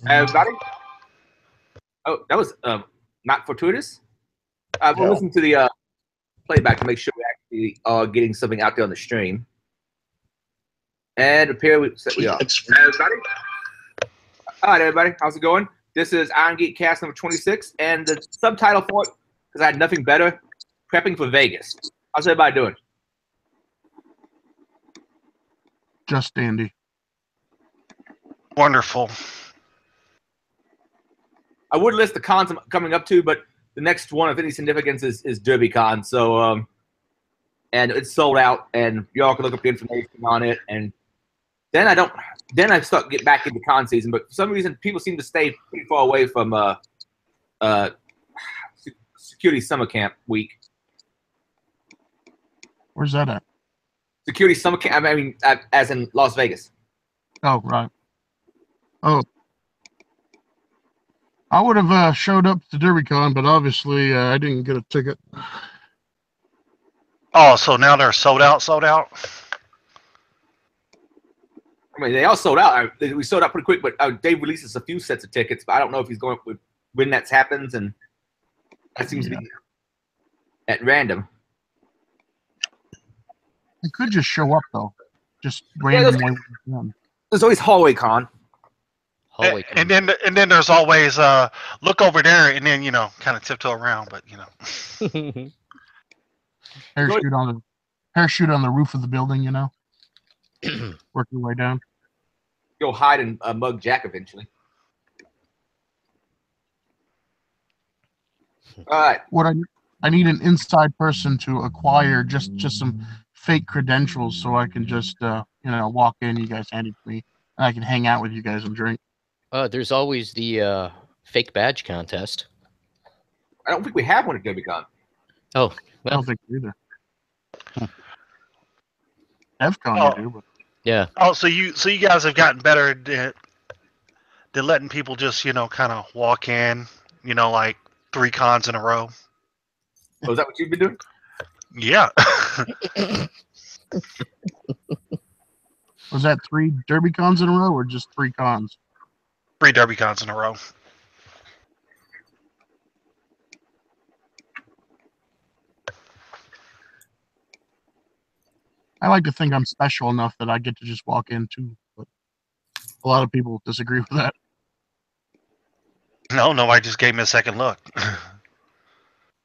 Everybody? Oh, that was not fortuitous. We'll listen to the playback to make sure we actually are getting something out there on the stream. And appear we are. Everybody? All right, everybody. How's it going? This is Irongeek cast number 26, and the subtitle for it, because I had nothing better, Prepping for Vegas. How's everybody doing? Just dandy. Wonderful. I would list the cons I'm coming up to, but the next one of any significance is DerbyCon. So, and it's sold out, and y'all can look up the information on it. And then I start getting back into con season. But for some reason, people seem to stay pretty far away from security summer camp week. Where's that at? Security summer camp. I mean, as in Las Vegas. Oh, right. Oh. I would have showed up to DerbyCon, but obviously I didn't get a ticket. Oh, so now they're sold out, sold out? I mean, they all sold out. We sold out pretty quick, but Dave releases a few sets of tickets, but I don't know if he's going with when that happens, and that seems to be at random. I could just show up, though. Just randomly. There's always hallway con. And then there's always look over there, and then kind of tiptoe around, but parachute on the roof of the building, work your way down. Go hide in Mug Jack eventually. All right. What I need an inside person to acquire just some fake credentials so I can just walk in, you guys hand it to me, and I can hang out with you guys and drink. There's always the fake badge contest. I don't think we have one at DerbyCon. Oh, I well, don't think either. DevCon you do, but yeah. Oh, so you guys have gotten better at letting people just kind of walk in, like 3 cons in a row. Oh, is that what you've been doing? Yeah. was that 3 DerbyCons in a row or just 3 cons? 3 DerbyCons in a row. I like to think I'm special enough that I get to just walk in too, but a lot of people disagree with that. No, I just gave me a second look.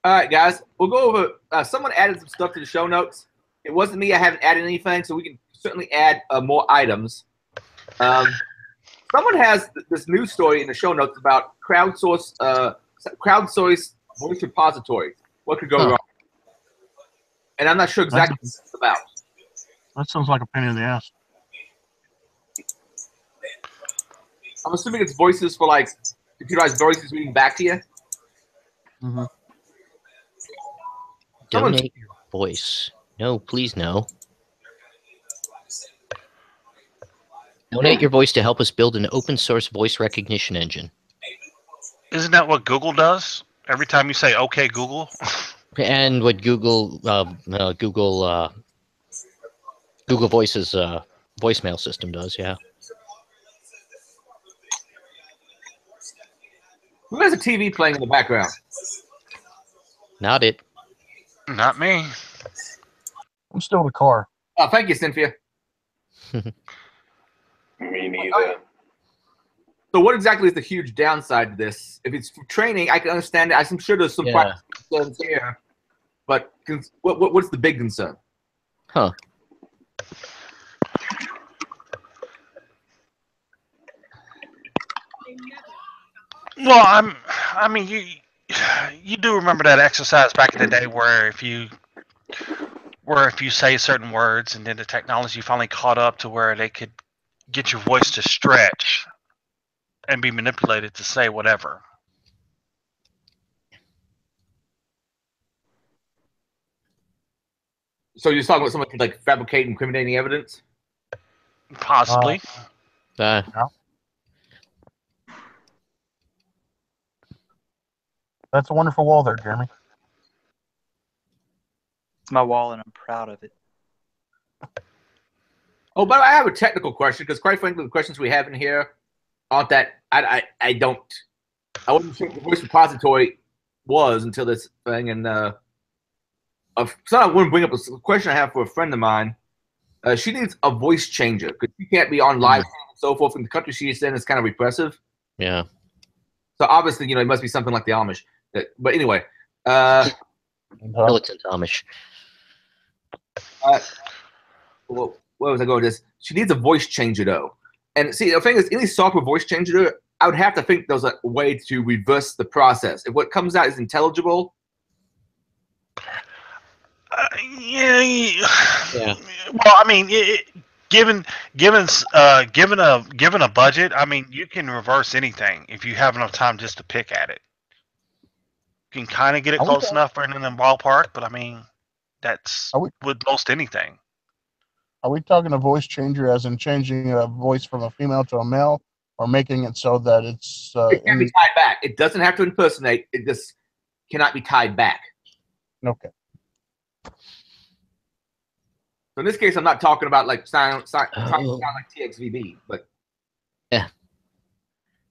All right, guys. We'll go over. Someone added some stuff to the show notes. It wasn't me. I haven't added anything, so we can certainly add more items. Someone has this news story in the show notes about crowdsource voice repository. What could go wrong? And I'm not sure exactly what it's about. That sounds like a pain in the ass. I'm assuming it's voices for like computerized voices reading back to you. Mm-hmm. Donate your voice. No, please no. Donate your voice to help us build an open source voice recognition engine. Isn't that what Google does? Every time you say "Okay, Google." And what Google Voice's voicemail system does, yeah. Who has a TV playing in the background? Not it. Not me. I'm still in the car. Oh, thank you, Cynthia. Me neither. So what exactly is the huge downside to this? If it's for training, I can understand it. I'm sure there's some practical concerns here. But what's the big concern? Huh. Well, I mean, you do remember that exercise back in the day where if you say certain words and then the technology finally caught up to where they could get your voice to stretch and be manipulated to say whatever. So you're talking about someone could like fabricate incriminating evidence? Possibly. Yeah. That's a wonderful wall there, Jeremy. It's my wall, and I'm proud of it. Oh, but I have a technical question because, quite frankly, the questions we have in here aren't that I don't. I wasn't sure what the voice repository was until this thing, and so I want to bring up a question I have for a friend of mine. She needs a voice changer because she can't be on live and so forth. In the country she's in, it's kind of repressive. Yeah. So obviously, it must be something like the Amish. But anyway, Militant Amish. where was I going with this? She needs a voice changer though. And see, the thing is, any software voice changer, I would have to think there's a way to reverse the process. If what comes out is intelligible. Yeah. Well, I mean, given a budget, I mean, you can reverse anything if you have enough time just to pick at it. You can kind of get it close enough for in the ballpark, but I mean, that's with most anything. Are we talking a voice changer as in changing a voice from a female to a male, or making it so that it's it can be tied back? It doesn't have to impersonate. It just cannot be tied back. Okay. So in this case, I'm not talking about like trying to sound like TXVB, but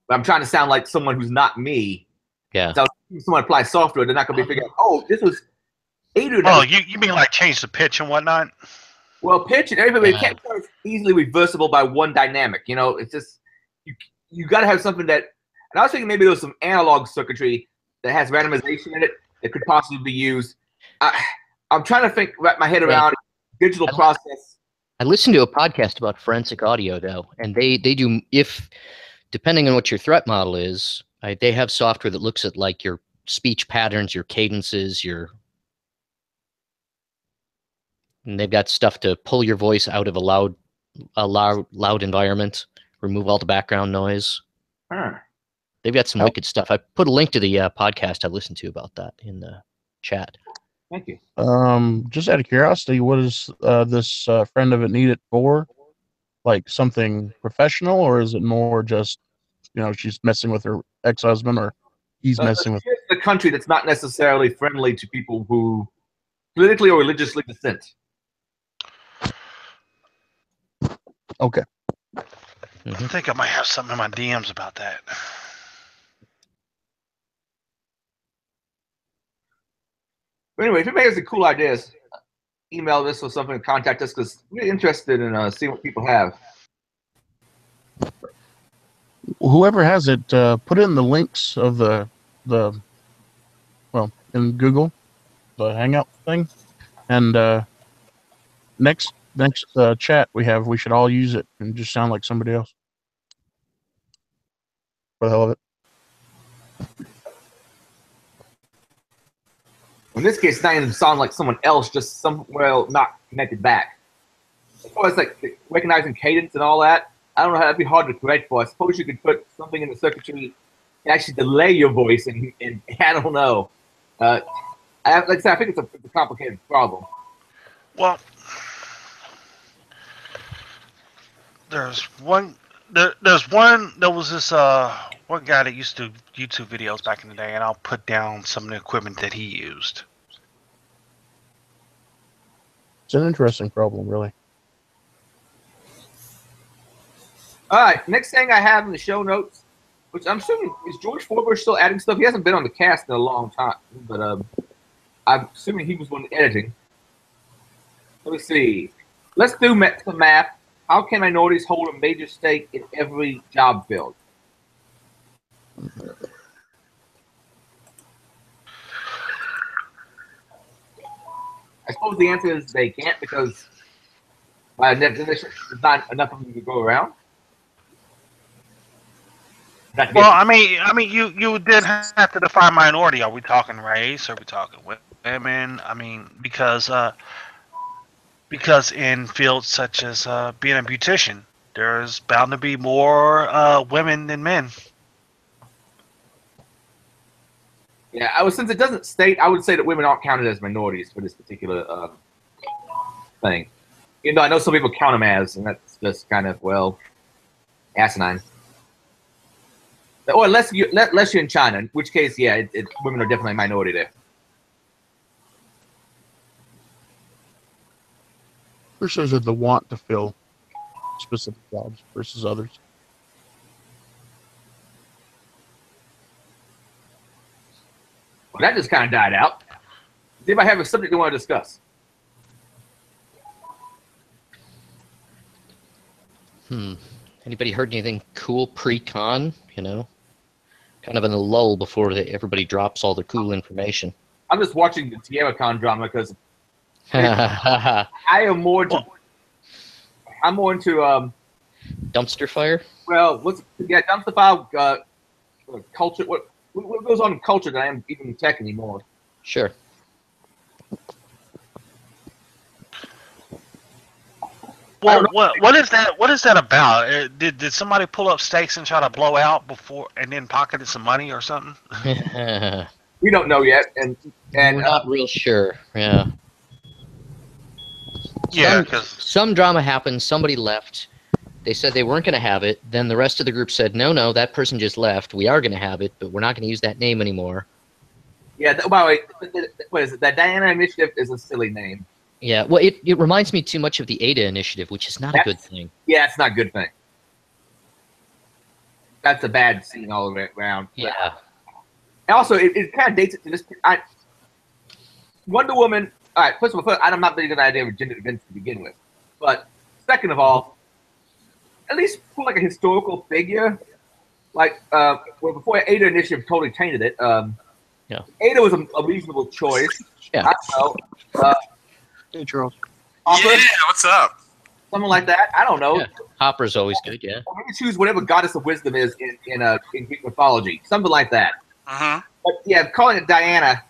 I'm trying to sound like someone who's not me. Yeah. So if someone applies software, they're not going to be figuring out, oh, this was Adrian. Oh, you mean like change the pitch and whatnot? Well, pitch and everything, it can't be easily reversible by one dynamic. It's just you got to have something that. And I was thinking maybe there was some analog circuitry that has randomization in it that could possibly be used. I'm trying to wrap my head around digital process. I listened to a podcast about forensic audio though, and they do, if depending on what your threat model is, they have software that looks at like your speech patterns, your cadences, and they've got stuff to pull your voice out of a loud environment, remove all the background noise. They've got some wicked stuff. I put a link to the podcast I listened to about that in the chat. Thank you. Just out of curiosity, what does this friend of it need it for? Like something professional, or is it more just, she's messing with her ex-husband, or he's messing with the country that's not necessarily friendly to people who politically or religiously dissent. Okay. I think I might have something in my DMs about that. But anyway, if anybody has any cool ideas, email this or something, contact us, because we're interested in seeing what people have. Whoever has it, put it in the links of the in Google, the Hangout thing, and next chat we should all use it and just sound like somebody else. For the hell of it. In this case, it's not even sound like someone else, just somewhere not connected back. As far as like recognizing cadence and all that, I don't know how that'd be hard to correct for. I suppose you could put something in the circuitry to actually delay your voice, and I don't know. Like I said, I think it's a complicated problem. Well, there was this one guy that used to do YouTube videos back in the day, and I'll put down some of the equipment that he used. It's an interesting problem, really. All right, next thing I have in the show notes, which I'm assuming is George Forbush still adding stuff. He hasn't been on the cast in a long time, but I'm assuming he was one editing. Let me see. Let's do some math. How can minorities hold a major stake in every job field? I suppose the answer is they can't, because by definition, there's not enough of them to go around. Well, I mean, you then have to define minority. Are we talking race? Are we talking women? I mean, because in fields such as being a beautician, there's bound to be more women than men. Yeah, since it doesn't state, I would say that women aren't counted as minorities for this particular thing. You know, I know some people count them as, and that's just kind of, well, asinine. Or unless you're in China, in which case, yeah, women are definitely a minority there. Versus the want to fill specific jobs versus others. That just kind of died out. Does anybody have a subject they want to discuss? Anybody heard anything cool pre-con? You know, kind of in a lull before everybody drops all their cool information. I'm just watching the TiamaCon drama because I'm more into dumpster fire. Well, dumpster fire, culture. What goes on in culture that I am even tech anymore? Sure. Well, what is that? What is that about? Did somebody pull up stakes and try to blow out before, and then pocketed some money or something? We don't know yet, and we're not real sure. Yeah. Yeah, because some drama happened. Somebody left. They said they weren't going to have it. Then the rest of the group said, no, that person just left. We are going to have it, but we're not going to use that name anymore. Yeah. By the way, what is it? The Diana Initiative is a silly name. Yeah, well, it reminds me too much of the Ada Initiative, which is not a good thing. Yeah, it's not a good thing. That's a bad scene all the way around. Yeah. And also, it kind of dates it to this. Wonder Woman. All right, first of all, I'm not really good idea of gender events to begin with. But second of all, at least put like a historical figure. Like, before Ada Initiative totally tainted it, yeah. Ada was a reasonable choice. Yeah. I don't know. Hey, Charles. Hopper, Yeah, what's up? something like that. I don't know. Yeah. Hopper's always good, yeah. Or maybe choose whatever goddess of wisdom is in Greek mythology. Something like that. Uh-huh. But yeah, calling it Diana.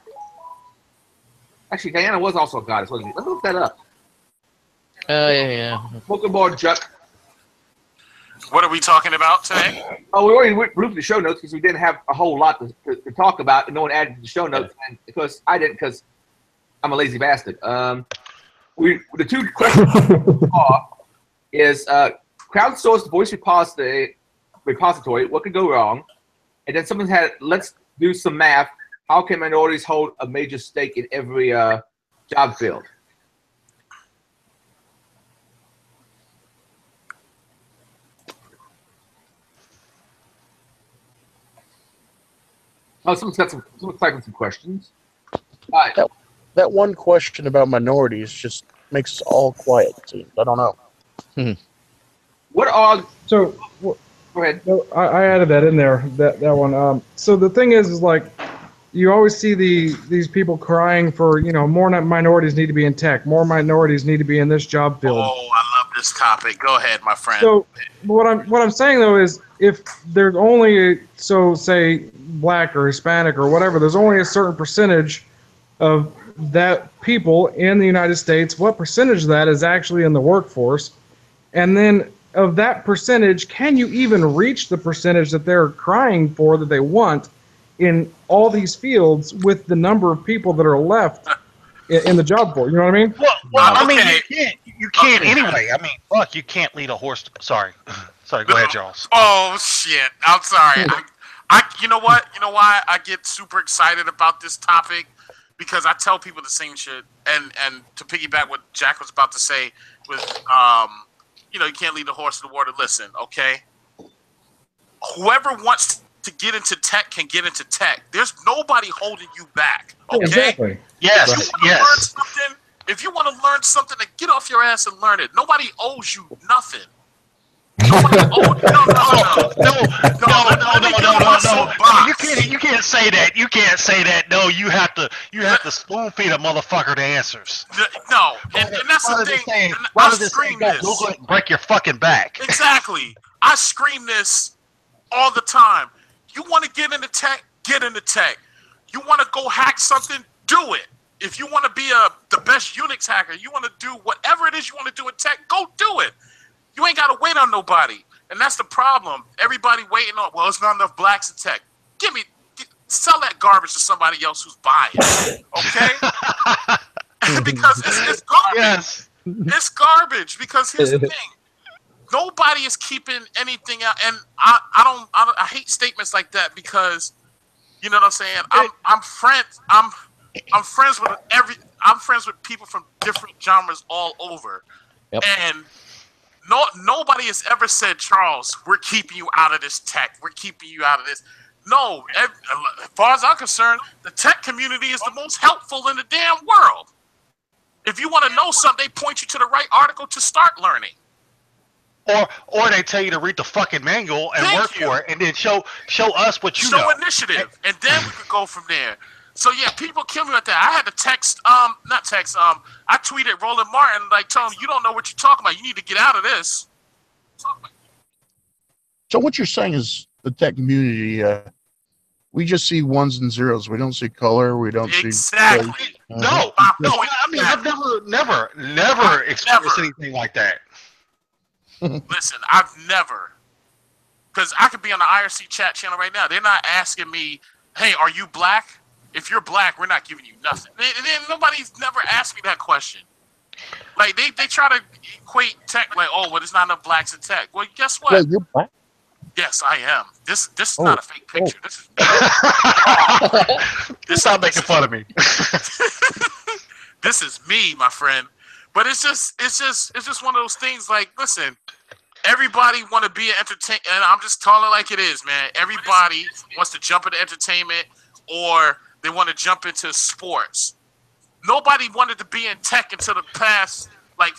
Actually, Diana was also a goddess, wasn't she? Let me look that up. Yeah. Pokemon Juck. What are we talking about today? Oh, we already went through the show notes because we didn't have a whole lot to talk about, and no one added to the show notes. And because I didn't, because I'm a lazy bastard. The two questions is crowdsourced voice repository. What could go wrong? And then someone had, let's do some math. How can minorities hold a major stake in every job field? Oh, someone's typing some questions. All right. That one question about minorities just makes us all quiet, it seems. I don't know. What are So go ahead. no, I added that in there. That one. So the thing is like, you always see these people crying for more minorities need to be in tech, more minorities need to be in this job field. Oh, I love this topic. Go ahead, my friend. So what I'm saying though is if there's only say black or Hispanic or whatever, there's only a certain percentage of that people in the United States. What percentage of that is actually in the workforce? And then of that percentage, can you even reach the percentage that they're crying for, that they want in all these fields with the number of people that are left in the job force? You know what I mean? Well, I mean, Okay. you can't anyway. I mean, fuck, you can't lead a horse. Sorry, go ahead, Charles. Oh shit! I'm sorry. You know what? You know why I get super excited about this topic? Because I tell people the same shit. And to piggyback what Jack was about to say was, you can't lead the horse to the water. Listen, okay? Whoever wants to get into tech can get into tech. There's nobody holding you back. Okay? Exactly. Yes, yes. If you want to learn something, then get off your ass and learn it. Nobody owes you nothing. Nobody owes No. You can't say that. You can't say that. No, you have to spoon feed a motherfucker the answers. No, and that's the thing. I scream this. Go ahead and break your fucking back. Exactly. I scream this all the time. You want to get into tech? Get into tech. You want to go hack something? Do it. If you want to be the best Unix hacker, you want to do whatever it is you want to do in tech, go do it. You ain't got to wait on nobody. And that's the problem. Everybody waiting on, well, it's not enough blacks in tech. Sell that garbage to somebody else who's buying it, okay? Because it's garbage. Yes. It's garbage because here's the thing. Nobody is keeping anything out. And I hate statements like that because, you know what I'm saying? I'm friends with people from different genres all over. Yep. And nobody has ever said, Charles, we're keeping you out of this tech. We're keeping you out of this. No, as far as I'm concerned, the tech community is the most helpful in the damn world. If you want to know something, they point you to the right article to start learning. Or they tell you to read the fucking manual and work for it, and then show us what you know. Show initiative, and then we could go from there. So yeah, people kill me with that. I had to text, not text. I tweeted Roland Martin, like, told him, you don't know what you're talking about. You need to get out of this. So what you're saying is the tech community, we just see ones and zeros. We don't see color. We don't see exactly. No. I mean, I've never experienced anything like that. Listen, I've never, because I could be on the IRC chat channel right now. They're not asking me, hey, are you black? If you're black, we're not giving you nothing. Nobody's never asked me that question. Like, they try to equate tech like, oh, well, there's not enough blacks in tech. Well, guess what? Yeah, you're black? Yes, I am. This is not a fake picture. This is this not making fun of me. This is me, my friend. But it's just one of those things. Like, listen, everybody want to be an entertainer, and I'm just calling it like it is, man. Everybody wants to jump into entertainment, or they want to jump into sports. Nobody wanted to be in tech until the past, like,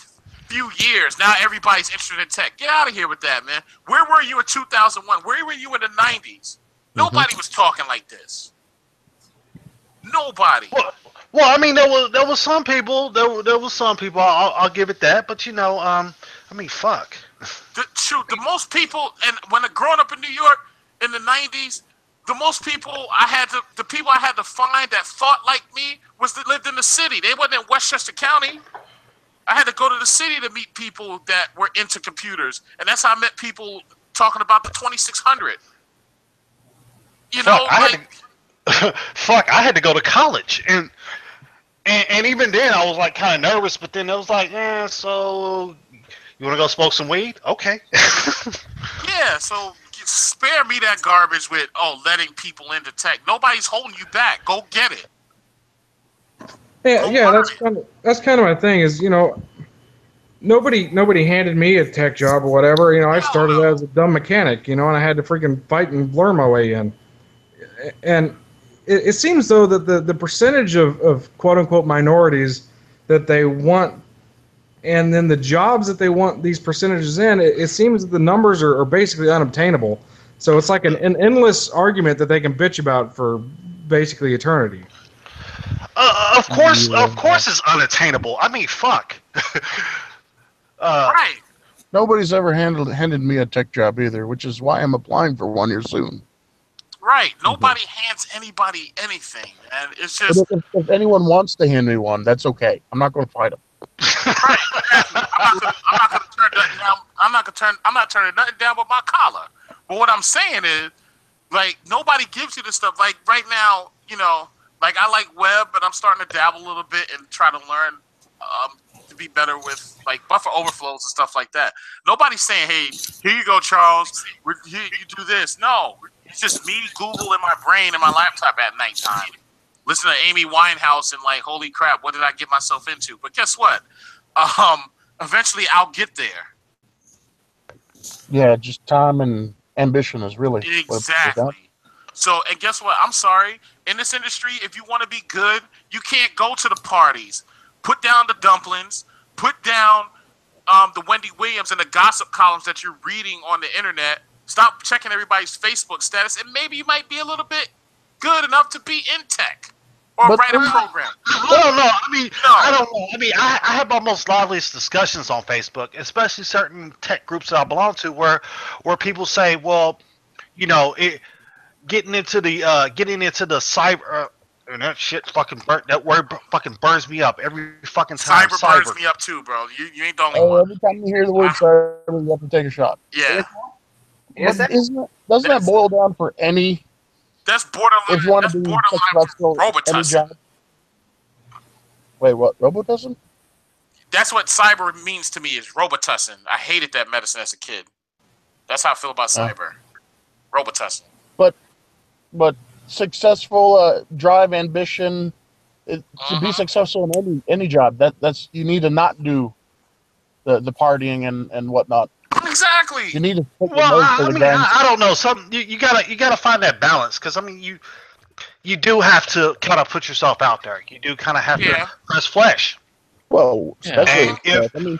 few years. Now everybody's interested in tech. Get out of here with that, man. Where were you in 2001? Where were you in the 90s? Nobody was talking like this. Nobody. Well, I mean, there was some people. There was some people. I'll give it that. But I mean, fuck. The most people, and when growing up in New York in the 90s, the most people the people I had to find that thought like me was that lived in the city. They wasn't in Westchester County. I had to go to the city to meet people that were into computers, and that's how I met people talking about the 2600. You know, fuck, I had to go to college, and even then I was like kind of nervous, but then it was like, so you want to go smoke some weed? Okay. Yeah, so spare me that garbage with letting people into tech. Nobody's holding you back. Go get it. Yeah, that's kind of my thing. Is nobody handed me a tech job or whatever. I started as a dumb mechanic. And I had to freaking fight and learn my way in. And it seems though that the percentage of quote unquote minorities that they want, and then the jobs that they want these percentages in, it seems that the numbers are basically unobtainable. So it's like an endless argument that they can bitch about for basically eternity. Of course, it's unattainable. I mean, fuck. Right. Nobody's ever handed me a tech job either, which is why I'm applying for one here soon. Right. Nobody hands anybody anything, and it's just. But if anyone wants to hand me one, that's okay. I'm not going to fight them. Right. I'm not going to turn nothing down. I'm not turning nothing down but my collar. But what I'm saying is, like, nobody gives you this stuff. Like right now, like I like web, but I'm starting to dabble a little bit and try to learn to be better with like buffer overflows and stuff like that. Nobody's saying, "Hey, here you go, Charles. You do this." No, it's just me, Google in my brain and my laptop at nighttime, listen to Amy Winehouse and like, holy crap, what did I get myself into? But guess what? Eventually, I'll get there. Yeah, just time and ambition is really exactly. So, and guess what? I'm sorry. In this industry, if you want to be good, you can't go to the parties. Put down the dumplings. Put down the Wendy Williams and the gossip columns that you're reading on the internet. Stop checking everybody's Facebook status, and maybe you might be a little bit good enough to be in tech or write a program. I don't know. I don't know. I mean, I have my most liveliest discussions on Facebook, especially certain tech groups that I belong to, where people say, well, getting into the cyber. And that shit that word fucking burns me up every fucking time. Cyber burns me up too, bro. You ain't the only one. Every time you hear the word cyber, you have to take a shot. Yeah. Doesn't that boil down for any? That's borderline. If you want to be successful robotussing. Wait, what? Robotussing? That's what cyber means to me, is robotussing. I hated that medicine as a kid. That's how I feel about cyber. Robotussing. But successful drive ambition to be successful in any job. That's you need to not do the partying and whatnot. I Exactly. You need to take Well, I don't know. You gotta find that balance because I mean you do have to kind of put yourself out there. You do kind of have to press flesh. Well, especially if I mean,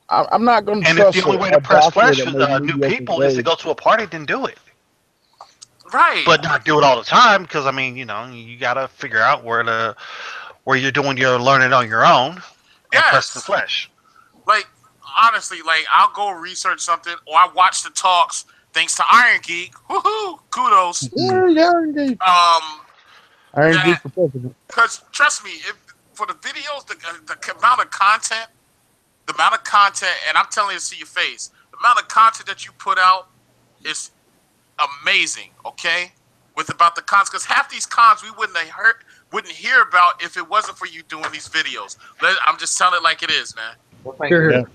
I'm not going to and if trust the only way a to press doctor flesh that with made new mediocre people is to grades. go to a party, then do it. Right. But not do it all the time because I mean, you gotta figure out where you're doing your learning on your own and press the flesh. Like honestly, like I'll go research something or I watch the talks thanks to Irongeek. Woohoo! Kudos. Irongeek. Irongeek for president. Because trust me, for the videos, the amount of content, and I'm telling you to see your face, the amount of content that you put out is amazing. Okay, with about the cons, because half these cons we wouldn't hear about if it wasn't for you doing these videos. I'm just telling it like it is, man. Well, thank you.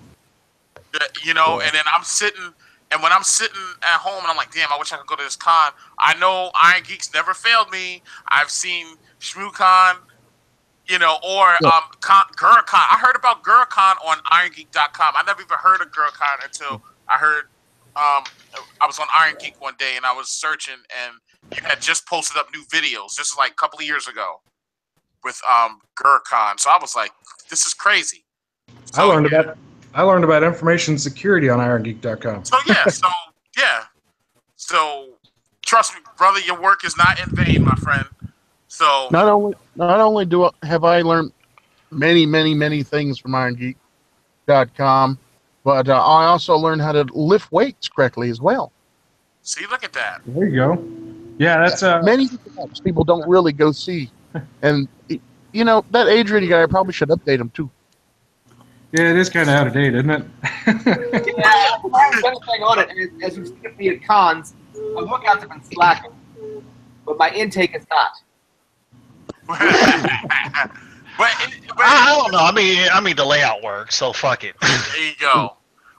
You know, and then I'm sitting. And when I'm sitting at home and I'm like, damn, I wish I could go to this con. I know Iron Geek's never failed me. I've seen ShmooCon, you know, or GurrCon. I heard about GurrCon on Irongeek.com. I never even heard of GurrCon until I heard I was on Iron Geek one day and I was searching and you had just posted up new videos just like a couple of years ago with GurrCon. So I was like, this is crazy. So, I learned about information security on Irongeek.com. So trust me, brother, your work is not in vain, my friend. So not only have I learned many things from Irongeek.com, but I also learned how to lift weights correctly as well. See, look at that. There you go. Yeah, that's many people don't really go see, and you know that age rating guy, I probably should update him too. Yeah, it is kind of out of date, isn't it? Yeah, one thing on it, as you've seen me at cons, my workouts have been slacking, but my intake is not. I don't know. I mean, the layout works, so fuck it. There you go.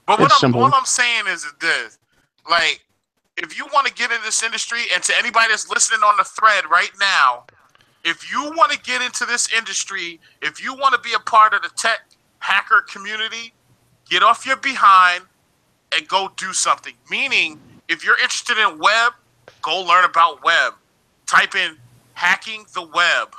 But what I'm saying is this: like, if you want to get into this industry, and to anybody that's listening on the thread right now, if you want to get into this industry, if you want to be a part of the tech hacker community, get off your behind and go do something. Meaning, if you're interested in web, go learn about web. Type in hacking the web,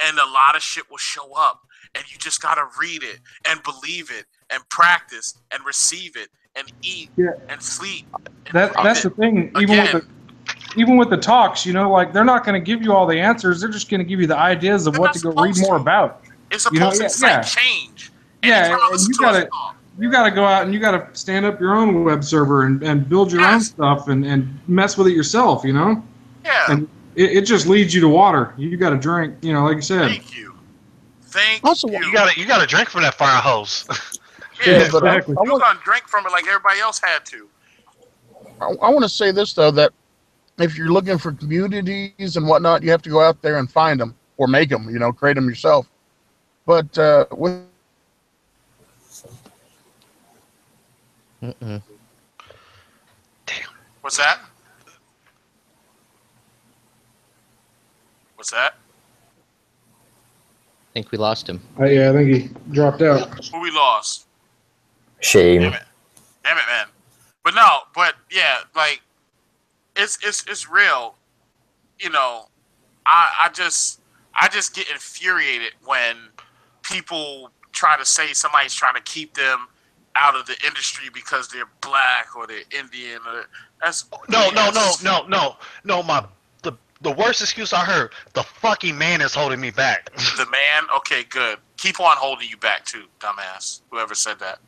and a lot of shit will show up. And you just gotta read it and believe it and practice and receive it and eat and sleep. And that's the thing. Even with the talks, you know, like they're not going to give you all the answers. They're just going to give you the ideas of what to go read more about. It's supposed to incite change. Yeah, and you gotta go out and you gotta stand up your own web server and build your own stuff and mess with it yourself, you know? Yeah. And it just leads you to water. You gotta drink, you know, like you said. Thank you. You gotta drink from that fire hose. Yeah, exactly. You're gonna drink from it like everybody else had to. I want to say this though, that if you're looking for communities and whatnot, you have to go out there and find them or make them, you know, create them yourself. But with Damn. What's that? I think we lost him. Yeah, I think he dropped out. Who we lost? Shame. Damn it, man. But yeah, like it's real. You know, I just get infuriated when people try to say somebody's trying to keep them out of the industry because they're black or they're Indian or that's no. The worst excuse I heard, the fucking man is holding me back. The man? Okay, good. Keep on holding you back too, dumbass. Whoever said that.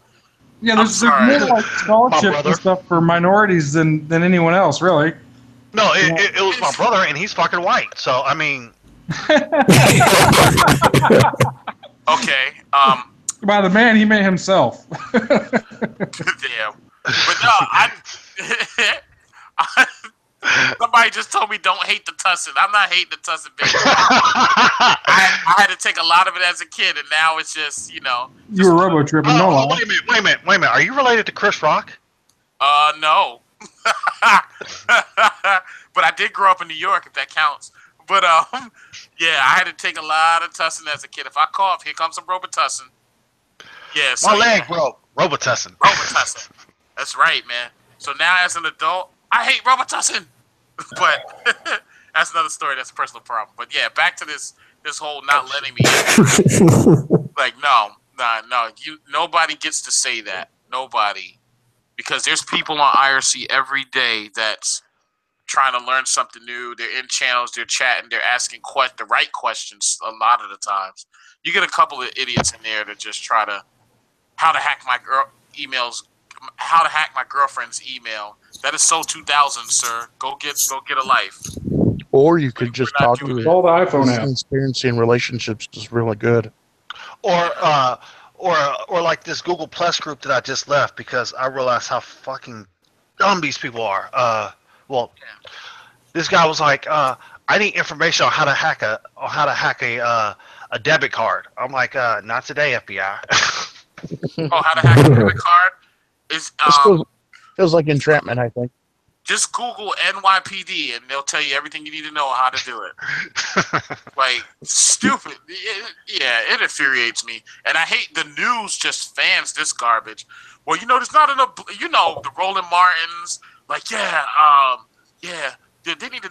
Yeah, there's more like scholarships and stuff for minorities than anyone else, really. No, it was my brother, and he's fucking white. So I mean. Okay. By the man he made himself. Damn. But no, somebody just told me don't hate the tussin. I'm not hating the tussin, baby. I had to take a lot of it as a kid, and now it's just, you know. You were robo-tripping, no lie. Wait a minute. Are you related to Chris Rock? No. But I did grow up in New York, if that counts. But, yeah, I had to take a lot of tussin as a kid. If I cough, here comes some Robitussin. Yeah, so, my leg, bro. Robitussin. Robitussin. That's right, man. So now as an adult, I hate Robitussin. But that's another story. That's a personal problem. But yeah, back to this whole not letting me in. Like, no. Nobody gets to say that. Nobody. Because there's people on IRC every day that's trying to learn something new. They're in channels, they're chatting, they're asking the right questions a lot of the times. You get a couple of idiots in there that just try to how to hack my girlfriend's email. That is so 2000, sir. Go get a life. Or you could just talk to all the iPhone apps. Transparency in relationships is really good. Or like this Google Plus group that I just left because I realized how fucking dumb these people are. This guy was like, I need information on how to hack a debit card. I'm like, not today, FBI. How to hack a debit card is feels like entrapment, I think. Just Google NYPD and they'll tell you everything you need to know how to do it. Like, stupid. It infuriates me. And I hate the news just fans this garbage. Well, there's not enough, the Roland Martins, like, they need to,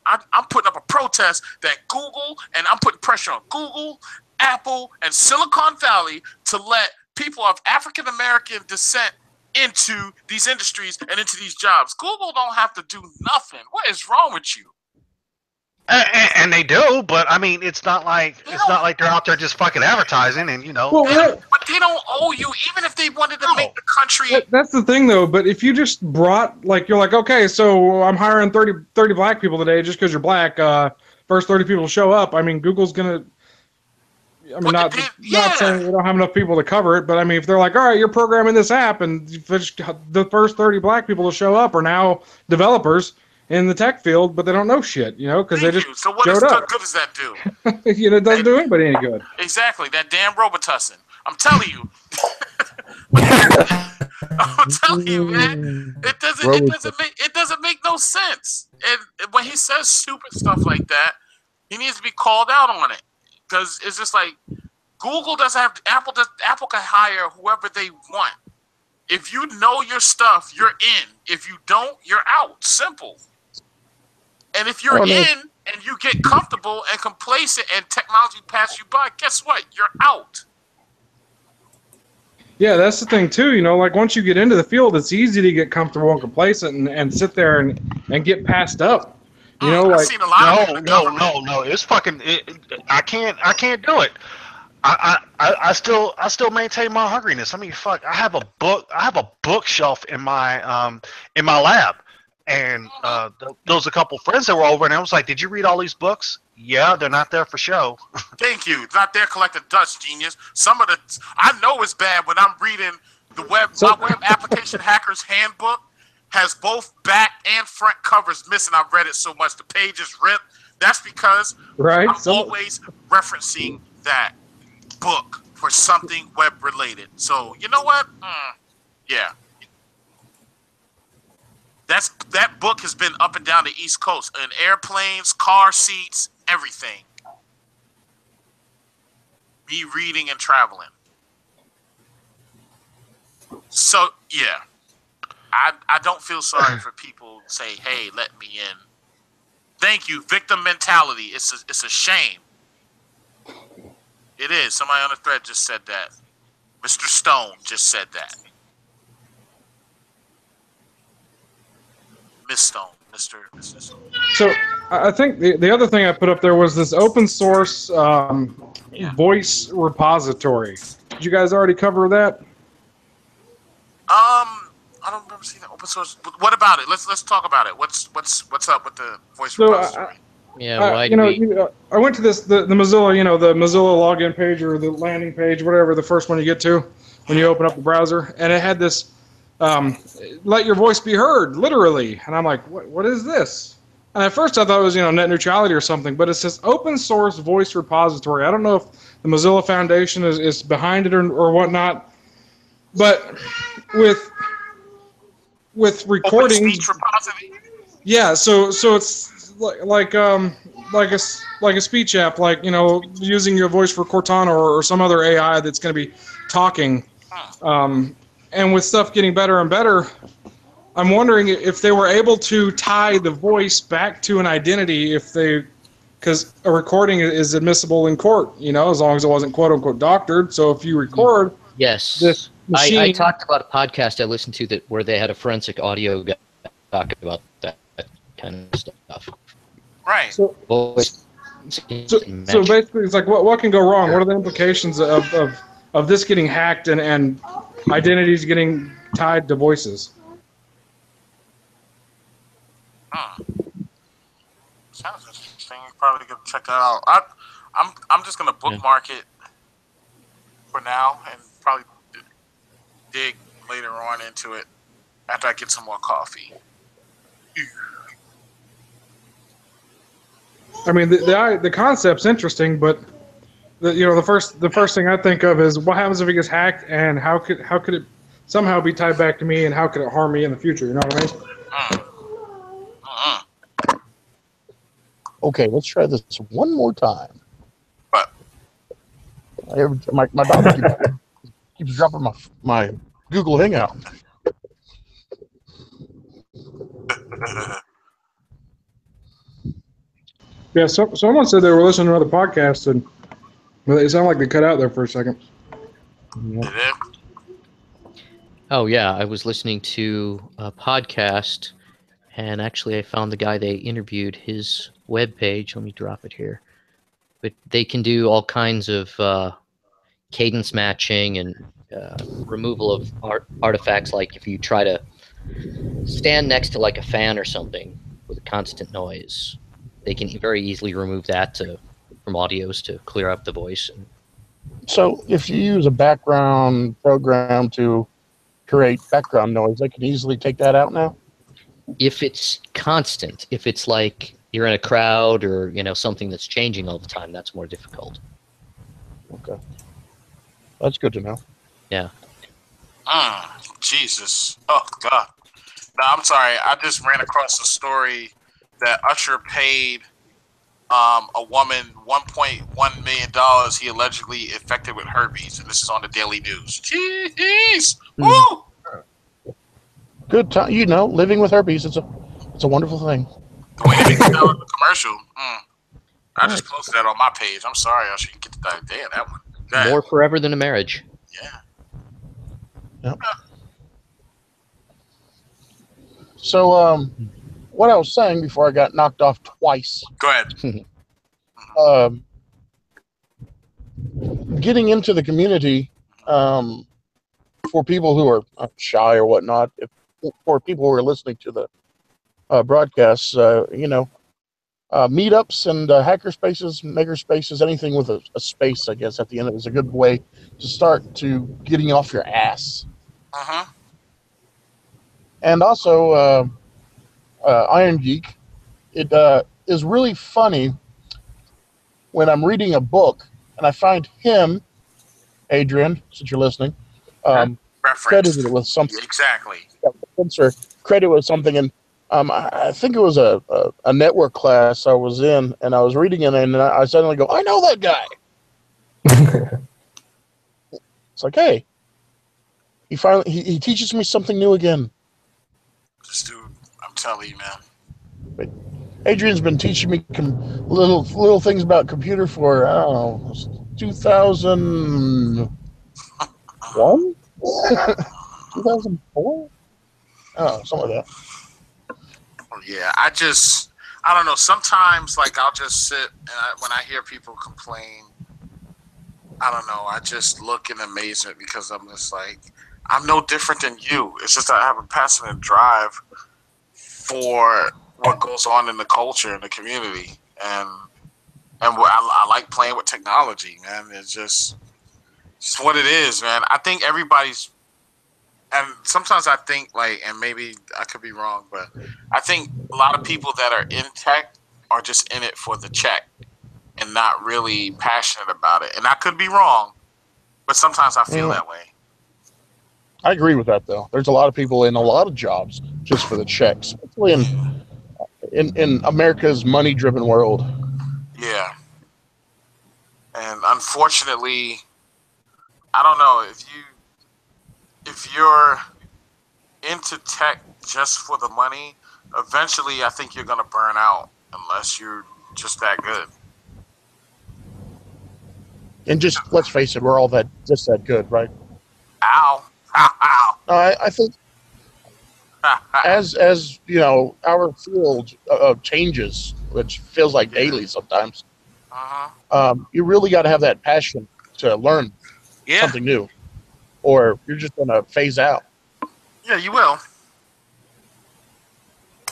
I'm putting up a protest that Google, and I'm putting pressure on Google, Apple, and Silicon Valley to let people of African American descent into these industries and into these jobs. Google don't have to do nothing. What is wrong with you? And they do, but I mean, it's not like they're out there just fucking advertising, and Well, but they don't owe you, even if they wanted to make the country. That's the thing, though. But if you just brought, like, you're like, okay, so I'm hiring 30 black people today just because you're black. First 30 people show up. I mean, Google's gonna. I mean, not saying we don't have enough people to cover it, but I mean, if they're like, all right, you're programming this app, and the first 30 black people to show up are now developers in the tech field, but they don't know shit, because they just So what showed up. good does that do? It doesn't do anybody any good. Exactly, that damn Robitussin. I'm telling you. I'm telling you, man. It doesn't make no sense. And when he says stupid stuff like that, he needs to be called out on it. Because it's just like Google doesn't have Apple can hire whoever they want. If you know your stuff, you're in. If you don't, you're out. Simple. And if you're in and you get comfortable and complacent and technology passes you by, guess what? You're out. Yeah, that's the thing too. Like once you get into the field, it's easy to get comfortable and complacent and sit there and get passed up. I've seen a lot of no. It's fucking. I can't do it. I still maintain my hungriness. I mean, fuck. I have a bookshelf in my lab, and there was a couple friends that were over, and I was like, "Did you read all these books?" Yeah, they're not there for show. Thank you. It's not there collecting dust, genius. I know it's bad when I'm reading my web application hacker's handbook. Has both back and front covers missing. I've read it so much the page is ripped. That's because I'm always referencing that book for something web related. So you know what? Yeah. That book has been up and down the East Coast in airplanes, car seats, everything. Me reading and traveling. So yeah. I don't feel sorry for people who say, "Hey, let me in." Thank you, victim mentality. It's a shame. It is. Somebody on the thread just said that. Mr. Stone just said that. Miss Stone, Mr. Stone. So I think the other thing I put up there was this open source voice repository. Did you guys already cover that? I don't remember seeing that open source. What about it? Let's talk about it. What's up with the voice repository? I went to the Mozilla, the Mozilla login page or the landing page, whatever the first one you get to when you open up the browser, and it had this let your voice be heard, literally. And I'm like, what is this? And at first I thought it was net neutrality or something, but it says open source voice repository. I don't know if the Mozilla Foundation is behind it or whatnot, but with recordings, open speech repository. Yeah, so it's like a speech app, using your voice for Cortana or some other AI that's going to be talking, and with stuff getting better and better, I'm wondering if they were able to tie the voice back to an identity, because a recording is admissible in court, as long as it wasn't quote unquote doctored. So if you record this machine, I talked about a podcast I listened to where they had a forensic audio guy talk about that kind of stuff. Right. So basically, it's like what can go wrong? What are the implications of this getting hacked and identities getting tied to voices? Sounds interesting. You're probably gonna check that out. I'm just gonna bookmark it for now and probably dig later on into it after I get some more coffee. I mean, the concept's interesting, but the first thing I think of is what happens if it gets hacked, and how could it somehow be tied back to me, and how could it harm me in the future? You know what I mean? Okay, let's try this one more time. What? My dog keeps dropping my Google Hangout. Yeah, someone said they were listening to another podcast, and it sounded like they cut out there for a second. Oh, yeah, I was listening to a podcast, and actually I found the guy they interviewed, his webpage. Let me drop it here. But they can do all kinds of cadence matching and removal of artifacts, like if you try to stand next to like a fan or something with a constant noise, they can very easily remove that from audios to clear up the voice. So if you use a background program to create background noise, they can easily take that out now? If it's constant, if it's like you're in a crowd or something that's changing all the time, that's more difficult. Okay. That's good to know. Yeah. Jesus. Oh, God. No, I'm sorry. I just ran across a story that Usher paid a woman $1.1 million he allegedly infected with herpes, and this is on the Daily News. Jeez. Woo! Good time. Living with herpes, it's a wonderful thing. The way they make it out in the commercial. I just posted that on my page. I'm sorry, Usher. You get the idea of that one. More forever than a marriage. Yeah. Yep. So, what I was saying before I got knocked off twice. Go ahead. Getting into the community for people who are shy or whatnot, for people who are listening to the broadcasts, meetups and hackerspaces, makerspaces, anything with a space, I guess, at the end of it is a good way to start to getting off your ass. Uh-huh. And also, Irongeek, it is really funny when I'm reading a book and I find him, Adrian, since you're listening, credited with something. Exactly. Credited with something, and I think it was a network class I was in, and I was reading it, and I suddenly go, I know that guy. It's like, hey, he teaches me something new again. This dude, I'm telling you, man. But Adrian's been teaching me little things about computer for, I don't know, 2001? 2004? Oh, something like that. Yeah, I don't know. Sometimes, I'll just sit and when I hear people complain, I don't know. I just look in amazement because I'm just like, I'm no different than you. It's just that I have a passionate drive for what goes on in the culture and the community, and I like playing with technology, man. It's just what it is, man. I think everybody's. And sometimes I think, and maybe I could be wrong, but I think a lot of people that are in tech are just in it for the check and not really passionate about it. And I could be wrong, but sometimes I feel that way. I agree with that, though. There's a lot of people in a lot of jobs just for the checks, especially in America's money-driven world. Yeah. And unfortunately, I don't know if you. if you're into tech just for the money, eventually I think you're gonna burn out unless you're just that good. And just let's face it, we're all just that good, right? Ow! Ow! I think as our field changes, which feels like daily sometimes, you really got to have that passion to learn something new, or you're just gonna phase out. Yeah, you will.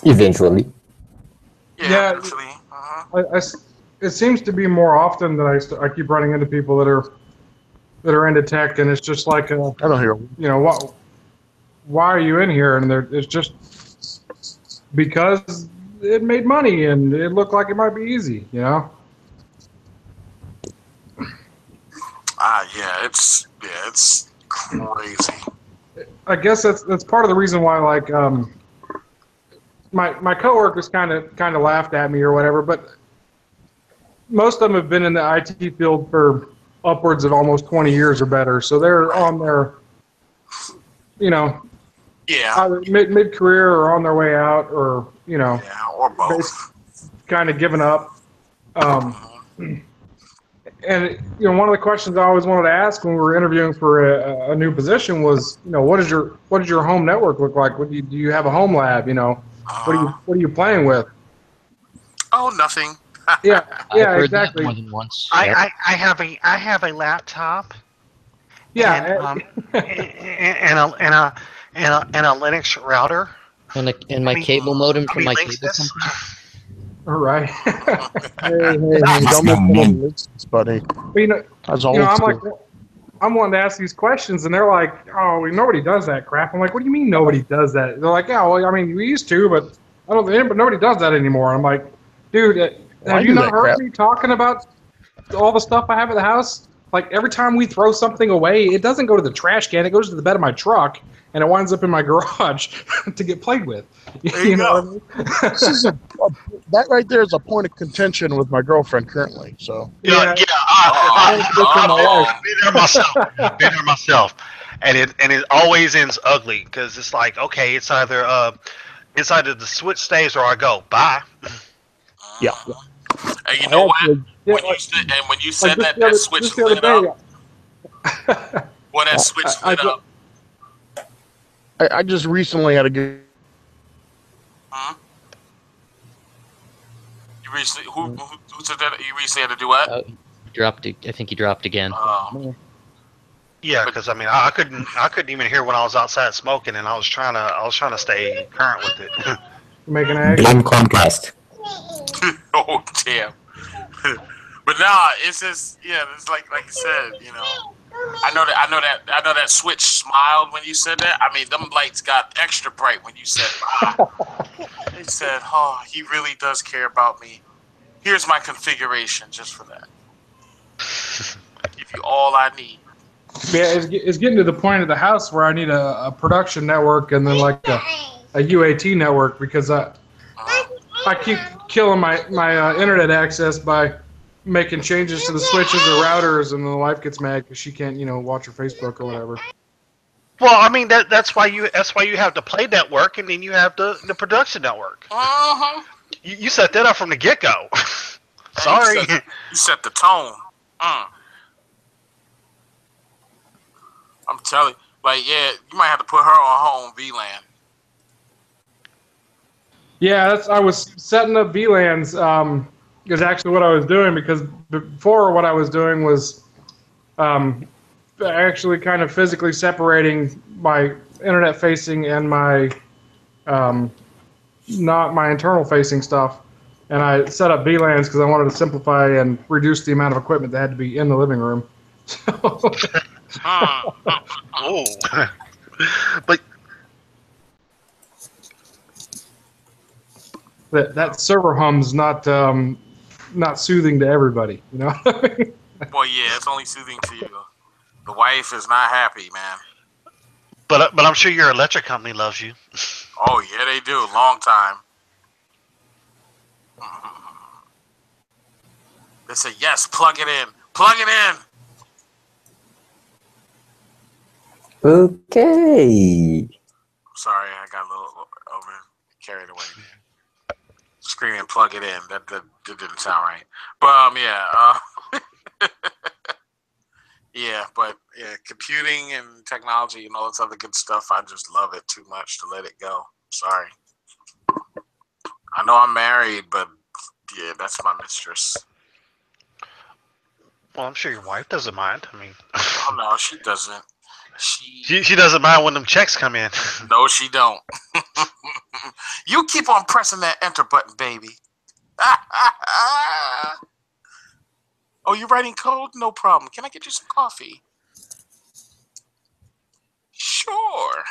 Eventually. Yeah, eventually. It seems to be more often that I keep running into people that are into tech, and it's just like I don't hear. Why are you in here? And it's just because it made money and it looked like it might be easy, yeah, it's crazy. I guess that's part of the reason why, like, my coworkers kind of laughed at me or whatever, but most of them have been in the IT field for upwards of almost 20 years or better, so they're on their, either mid-career or on their way out, or or both, kind of giving up. And one of the questions I always wanted to ask when we were interviewing for a new position was, what does your home network look like? Do you have a home lab? What are you playing with? Oh, nothing. Yeah, heard exactly. that more than once. I have a laptop. Yeah, and a Linux router. And my cable modem from my cable company. All right. Hey, don't make any lists, buddy. But I'm wanting to ask these questions, and they're like, "Oh, nobody does that crap." I'm like, "What do you mean nobody does that?" They're like, "Yeah, well, I mean, we used to, but but nobody does that anymore." I'm like, "Dude, have you not heard me talking about all the stuff I have at the house? Like, every time we throw something away, it doesn't go to the trash can; it goes to the bed of my truck, and it winds up in my garage to get played with." You know what I mean? That right there is a point of contention with my girlfriend currently. So I've been there myself, and it always ends ugly because it's like, okay, it's either the switch stays or I go. Bye. Yeah. And you know what? When you said that switch lit up. Well, that switch lit up. I just recently had a good. You recently who said that? You recently had to do what? I think he dropped again. Yeah, because I mean, I couldn't even hear when I was outside smoking, and I was trying to stay current with it. Making an egg. Blame contrast. Oh damn! But nah, it's just it's like you said, I know that switch smiled when you said that. I mean, them lights got extra bright when you said bye. They said, "Oh, he really does care about me. Here's my configuration just for that. Give you all I need." Yeah, it's getting to the point of the house where I need a production network and then like a UAT network, because I keep killing my internet access by making changes to the switches or routers, and then the wife gets mad because she can't watch her Facebook or whatever. Well, I mean that's why you have the play network, and then you have the production network. You set that up from the get-go. Sorry, you set the tone. I'm telling you, you might have to put her on home VLAN. Yeah, I was setting up VLANs. Is actually what I was doing, because before what I was doing was actually kind of physically separating my internet facing and my not my internal facing stuff. And I set up VLANs because I wanted to simplify and reduce the amount of equipment that had to be in the living room. Oh, but that server hum's not soothing to everybody, Well, yeah, it's only soothing to you. The wife is not happy, man. But I'm sure your electric company loves you. Oh yeah, they do. Long time. They say yes. Plug it in. Plug it in. Okay. Sorry, I got a little over carried away. Screen and plug it in. That didn't sound right. But yeah, but yeah, computing and technology and all this other good stuff, I just love it too much to let it go. Sorry. I know I'm married, but yeah, that's my mistress. Well, I'm sure your wife doesn't mind. I mean, Oh no, she doesn't. She doesn't mind when them checks come in. No, she don't. You keep on pressing that enter button, baby. Oh, you writing code? No problem. Can I get you some coffee? Sure.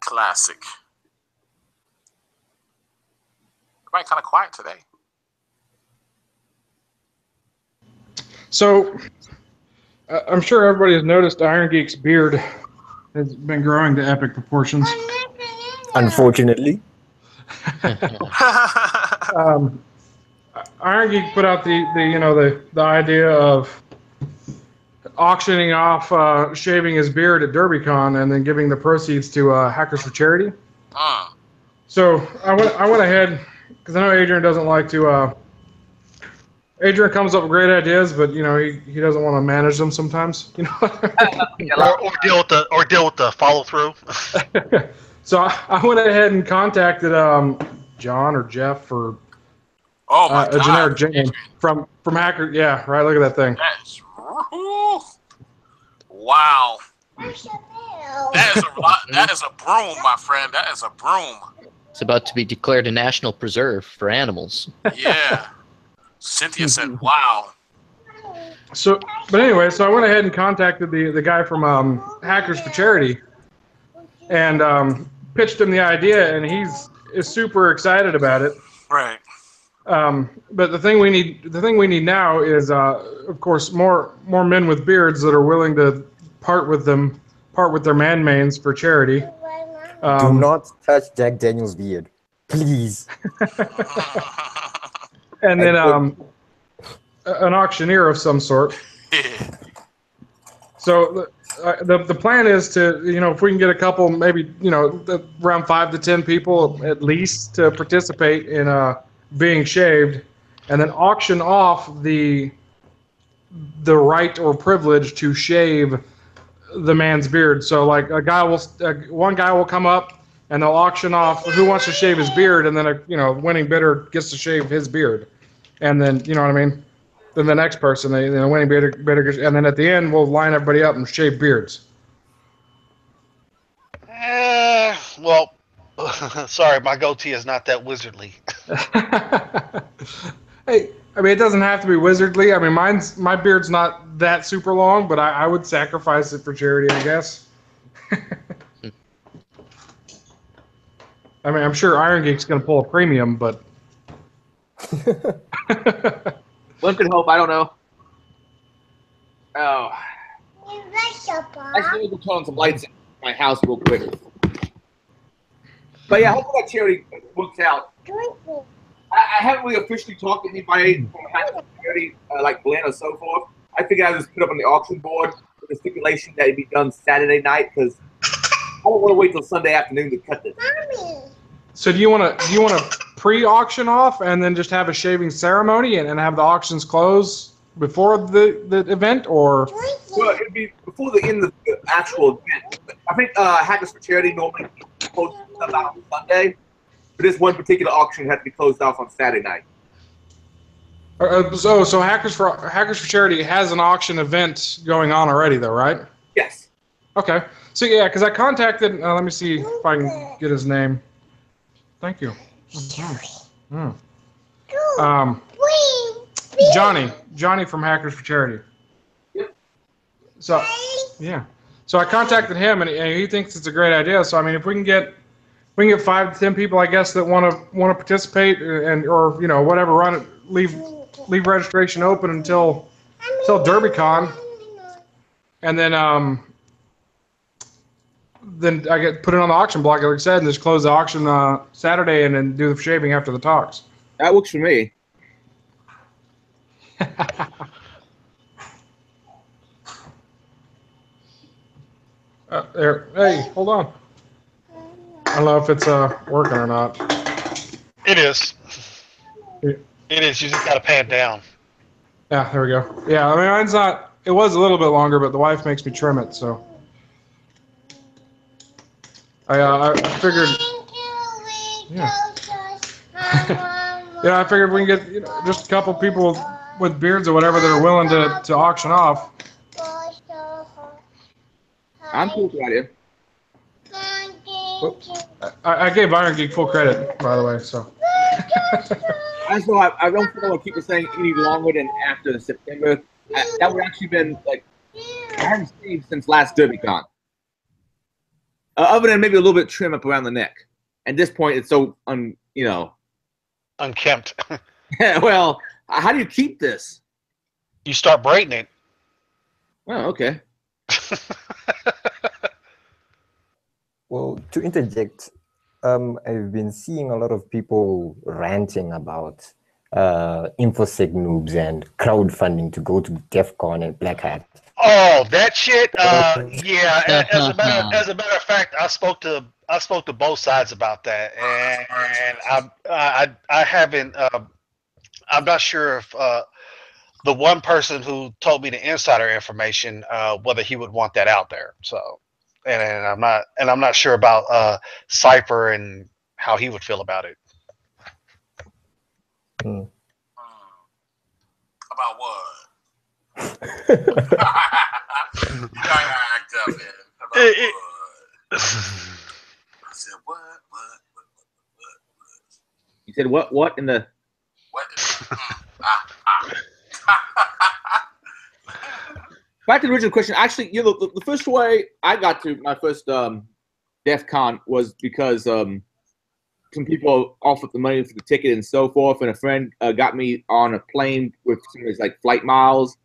Classic. Everybody kind of quiet today. So, I'm sure everybody has noticed Irongeek's beard has been growing to epic proportions. Unfortunately. Irongeek put out the idea of auctioning off shaving his beard at DerbyCon and then giving the proceeds to Hackers for Charity. So I went ahead because I know Adrian doesn't like to. Adrian comes up with great ideas, but you know he doesn't want to manage them sometimes. You know. or deal with the follow through. So I went ahead and contacted John or Jeff or a generic Jane from Hacker. Yeah, right. Look at that thing. That's wow. That is a broom, my friend. That is a broom. It's about to be declared a national preserve for animals. Yeah. Cynthia said, "Wow." So, but anyway, so I went ahead and contacted the guy from Hackers for Charity, and pitched him the idea, and is super excited about it. Right. But the thing we need now is, of course, more men with beards that are willing to part with their man manes for charity. Do not touch Jack Daniel's beard, please. And then an auctioneer of some sort. So the plan is to, if we can get a couple, maybe, around 5 to 10 people at least to participate in being shaved, and then auction off the right or privilege to shave the man's beard. So like one guy will come up and they'll auction off who wants to shave his beard, and then a winning bidder gets to shave his beard, and then you know what I mean. Then the next person, the winning bidder gets, and then at the end we'll line everybody up and shave beards. Well, sorry, my goatee is not that wizardly. Hey, I mean, it doesn't have to be wizardly. I mean, my beard's not that super long, but I would sacrifice it for charity, I guess. I mean, I'm sure Irongeek's going to pull a premium, but one could hope. I don't know. Oh, actually, we can turn on some lights in my house real quick. But yeah, hopefully that charity works out. I haven't really officially talked to anybody from charity, like Glenn or so forth. I figured I'd just put up on the auction board with the stipulation that it'd be done Saturday night, because I don't want to wait till Sunday afternoon to cut this. So do you want to pre-auction off and then just have a shaving ceremony and have the auctions close before the event, or? Well, it'd be before the end of the actual event. I think Hackers for Charity normally closes stuff out on Sunday, but this one particular auction had to be closed off on Saturday night. So Hackers for Charity has an auction event going on already, though, right? Yes. Okay. So yeah, because I contacted. Let me see if I can get his name. Thank you. Johnny from Hackers for Charity. Yep. So yeah. So I contacted him, and he thinks it's a great idea. So I mean, if we can get 5 to 10 people, I guess, that want to participate, or whatever, leave registration open until DerbyCon, and then I get put it on the auction block, like I said, and just close the auction Saturday, and then do the shaving after the talks. That works for me. There. Hey, hold on. I don't know if it's working or not. It is. Yeah. It is. You just got to pay it down. Yeah, there we go. Yeah, I mean, mine's not. It was a little bit longer, but the wife makes me trim it, so. I figured. Yeah. Yeah, I figured we can get just a couple people with beards or whatever that are willing to auction off. I'm cool with the idea. I gave Irongeek full credit, by the way. So. I just know I don't think I want to keep it saying any longer than after September. That would actually been like I haven't seen since last DerbyCon. Other than maybe a little bit trim up around the neck. At this point, it's so unkempt. Well, how do you keep this? You start braiding it. Oh, okay. Well, to interject, I've been seeing a lot of people ranting about infosec noobs and crowdfunding to go to DEF CON and Black Hat. Oh, that shit. Yeah. As a matter of fact, I spoke to both sides about that, and I haven't. I'm not sure if the one person who told me the insider information whether he would want that out there. So, and I'm not sure about Cypher and how he would feel about it. About what? You gotta act up, man. About what? I said what? You said what? What in the? What? Back to the original question. Actually, the first way I got to my first DEF CON was because some people offered the money for the ticket and so forth, and a friend got me on a plane with some of his like flight miles,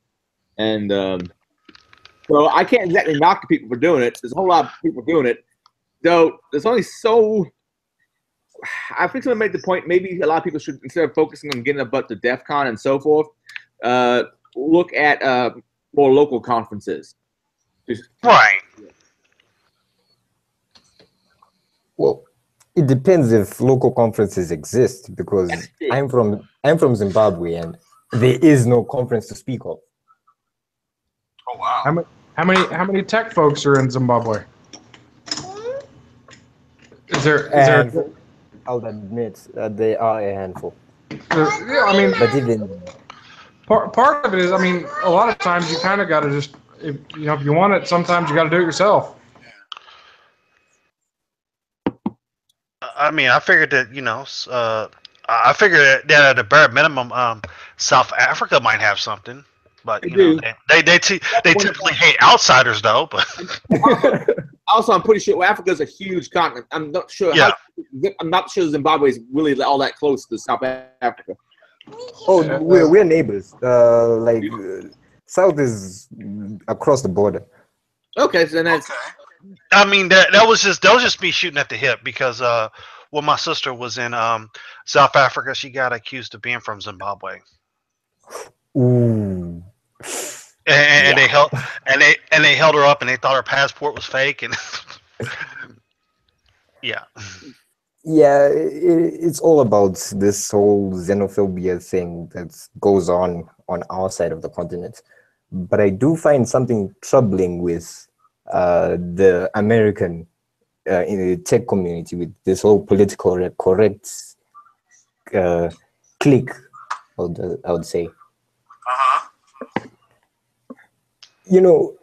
and so I can't exactly knock the people for doing it. There's a whole lot of people doing it, though. There's only so. I think someone made the point. Maybe a lot of people should, instead of focusing on getting a butt to DEF CON and so forth, look at more local conferences. Right. Well, it depends if local conferences exist, because I'm from Zimbabwe and there is no conference to speak of. Oh wow! How many tech folks are in Zimbabwe? Is there? I'll admit that they are a handful. Yeah, I mean, but even part of it is, I mean, a lot of times you kind of got to just, if you want it, sometimes you got to do it yourself. I mean, I figured that I figured that at the bare minimum, South Africa might have something, but they typically hate outsiders though. But also, I'm pretty sure Africa's a huge continent. I'm not sure. Yeah. I'm not sure Zimbabwe is really all that close to South Africa. Oh, we're neighbors. South is across the border. Okay, so then that's. Okay. I mean, that was just me shooting at the hip because when my sister was in South Africa, she got accused of being from Zimbabwe. Ooh. And they held her up and they thought her passport was fake and yeah. Yeah, it's all about this whole xenophobia thing that goes on our side of the continent. But I do find something troubling with the American in the tech community, with this whole political correct clique, I would say. Uh-huh.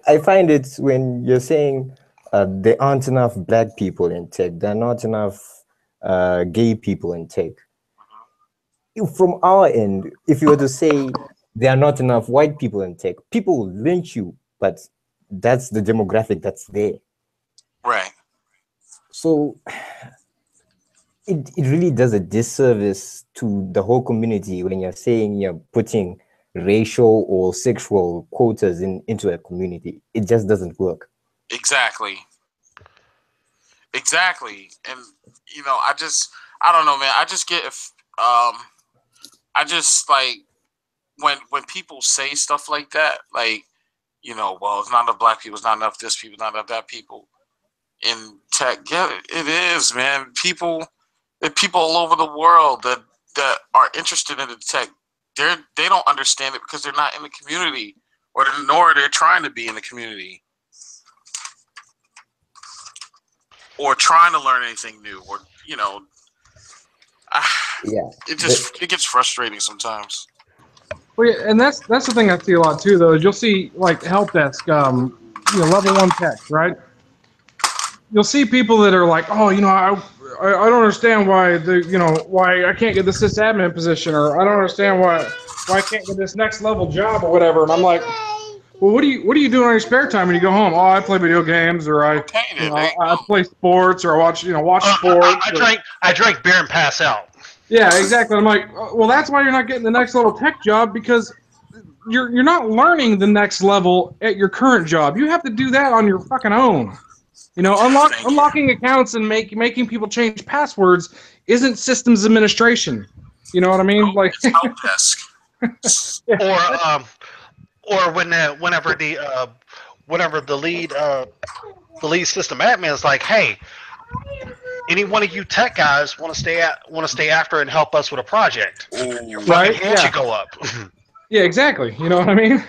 I find it when you're saying there aren't enough black people in tech, there are not enough gay people in tech. From our end, if you were to say there are not enough white people in tech, people will lynch you, but that's the demographic that's there. Right. So it really does a disservice to the whole community when you're saying you're putting racial or sexual quotas into a community. It just doesn't work. Exactly. And I don't know, man. I just get I just like when people say stuff like that, like, well, it's not enough black people, it's not enough this people, not enough that people. in tech. Yeah, it is, man. People all over the world that are interested in the tech. They don't understand it because they're not in the community, nor they're trying to be in the community, or trying to learn anything new, or it gets frustrating sometimes. Well, yeah, and that's the thing I see a lot too, though. Is you'll see like help desk, level 1 tech, right? You'll see people that are like, oh, I don't understand why why I can't get the sysadmin position, or I don't understand why I can't get this next level job or whatever. And I'm like, well, what do you do on your spare time when you go home? Oh, I play video games, or I play sports, or I watch sports. I drank beer and pass out. Yeah, exactly. I'm like, well, that's why you're not getting the next level tech job, because you're not learning the next level at your current job. You have to do that on your fucking own. Unlocking accounts and making people change passwords isn't systems administration. You know what I mean? Like it's help desk. Or whenever the lead system admin is like, hey, any one of you tech guys want to stay after and help us with a project? Your fucking hands should go up. Yeah, exactly. You know what I mean?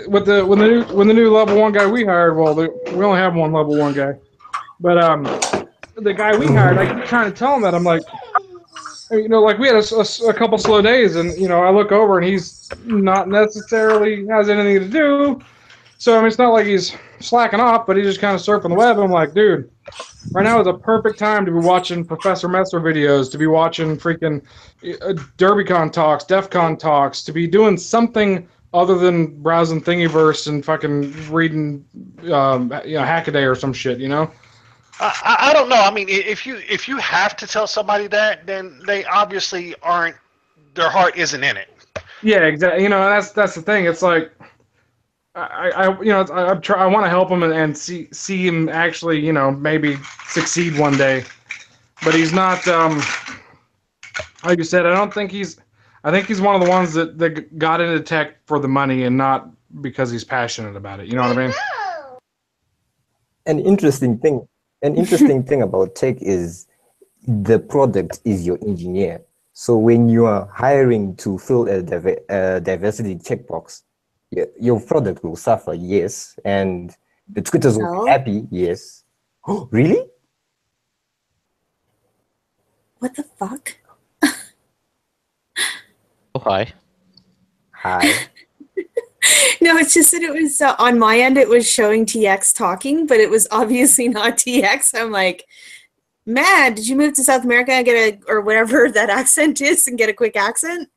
When the new level 1 guy we hired, well, we only have one level 1 guy, but the guy we hired, I keep trying to tell him that. I'm like, like we had a couple slow days, and I look over and he's not necessarily has anything to do. So I mean, it's not like he's slacking off, but he's just kind of surfing the web. I'm like, dude, right now is a perfect time to be watching Professor Messer videos, to be watching freaking DerbyCon talks, DEF CON talks, to be doing something other than browsing Thingiverse and fucking reading, Hackaday or some shit, I don't know. I mean, if you have to tell somebody that, then they obviously aren't. Their heart isn't in it. Yeah, exactly. That's the thing. It's like I want to help him and see him actually, maybe succeed one day, but he's not. Like you said, I think he's one of the ones that got into tech for the money and not because he's passionate about it. You know what I mean? An interesting thing about tech is the product is your engineer. So when you are hiring to fill a diversity checkbox, your product will suffer, yes, and the Twitters will be happy, yes. Oh, really? What the fuck? Oh, hi. Hi. No, it's just that it was on my end. It was showing TX talking, but it was obviously not TX. I'm like, Mad, did you move to South America and or whatever that accent is and get a quick accent?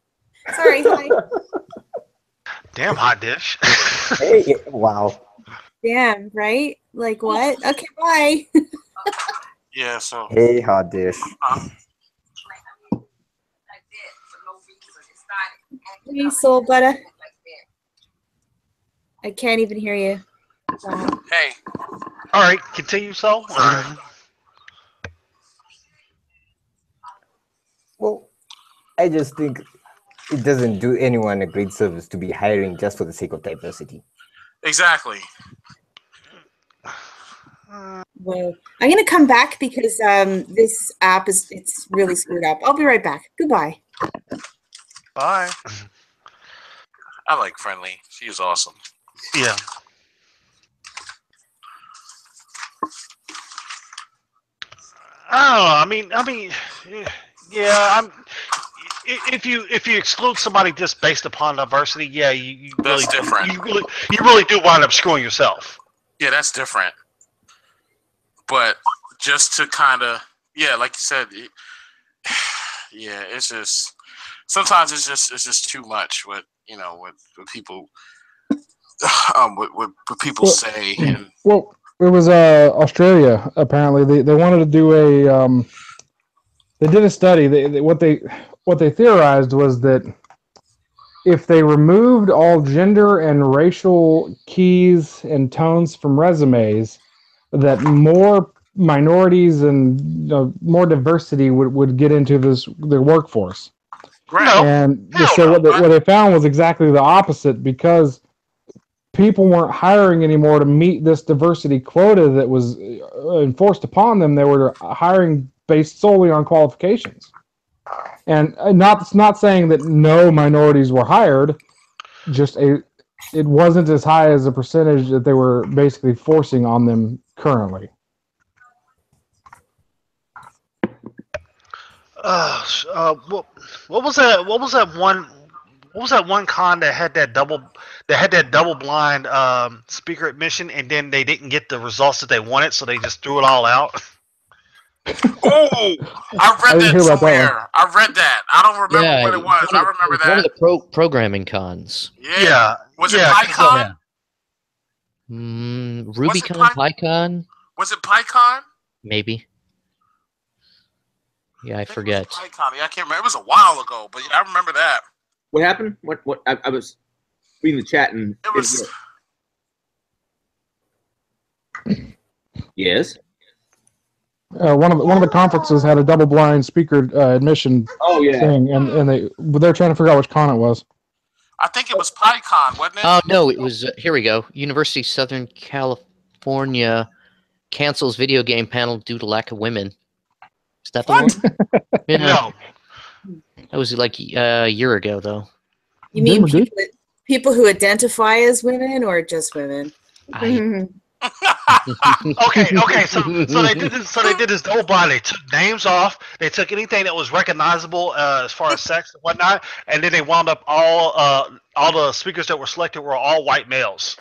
Sorry, hi. Damn, hot dish. Hey, wow. Damn, right? Like what? Okay, bye. Yeah, so. Hey, hot dish. Hey, soul butter. I can't even hear you. Wow. Hey. All right, continue, Soul. Well, I just think it doesn't do anyone a great service to be hiring just for the sake of diversity. Exactly. Well, I'm gonna come back because this app it's really screwed up. I'll be right back. Goodbye. Bye. I like Friendly. She is awesome. Yeah. I mean, yeah. If you exclude somebody just based upon diversity, yeah, you that's really different. You really do wind up screwing yourself. Yeah, that's different. But just to kind of, like you said, it's just sometimes it's just too much. What people what people say. And, well, it was Australia. Apparently, they wanted to do a. They did a study. What they theorized was that if they removed all gender and racial keys and tones from resumes, that more minorities and more diversity would get into the workforce. Right. And so what they found was exactly the opposite, because people weren't hiring anymore to meet this diversity quota that was enforced upon them. They were hiring based solely on qualifications, and not saying that no minorities were hired, just it wasn't as high as the percentage that they were basically forcing on them currently. What was that? What was that one? What was that one con that had that double blind speaker admission, and then they didn't get the results that they wanted, so they just threw it all out? Oh, I read that somewhere. I read that. I don't remember what it was. I remember that. One of the programming cons. Yeah. Was it PyCon? RubyCon, PyCon? Was it PyCon? Maybe. Yeah, I forget. PyCon. I can't remember. It was a while ago, but yeah, I remember that. What happened? What? I was reading the chat and it was. Yes. One of the conferences had a double blind speaker admission thing, and they're trying to figure out which con it was. I think it was PyCon, wasn't it? Oh no, it was. Here we go. University of Southern California cancels video game panel due to lack of women. Is that the one? Yeah. No. That was like a year ago, though. You mean people who identify as women or just women? Okay. So they did this. So they did this double blind. They took names off. They took anything that was recognizable as far as sex and whatnot, and then they wound up all the speakers that were selected were all white males.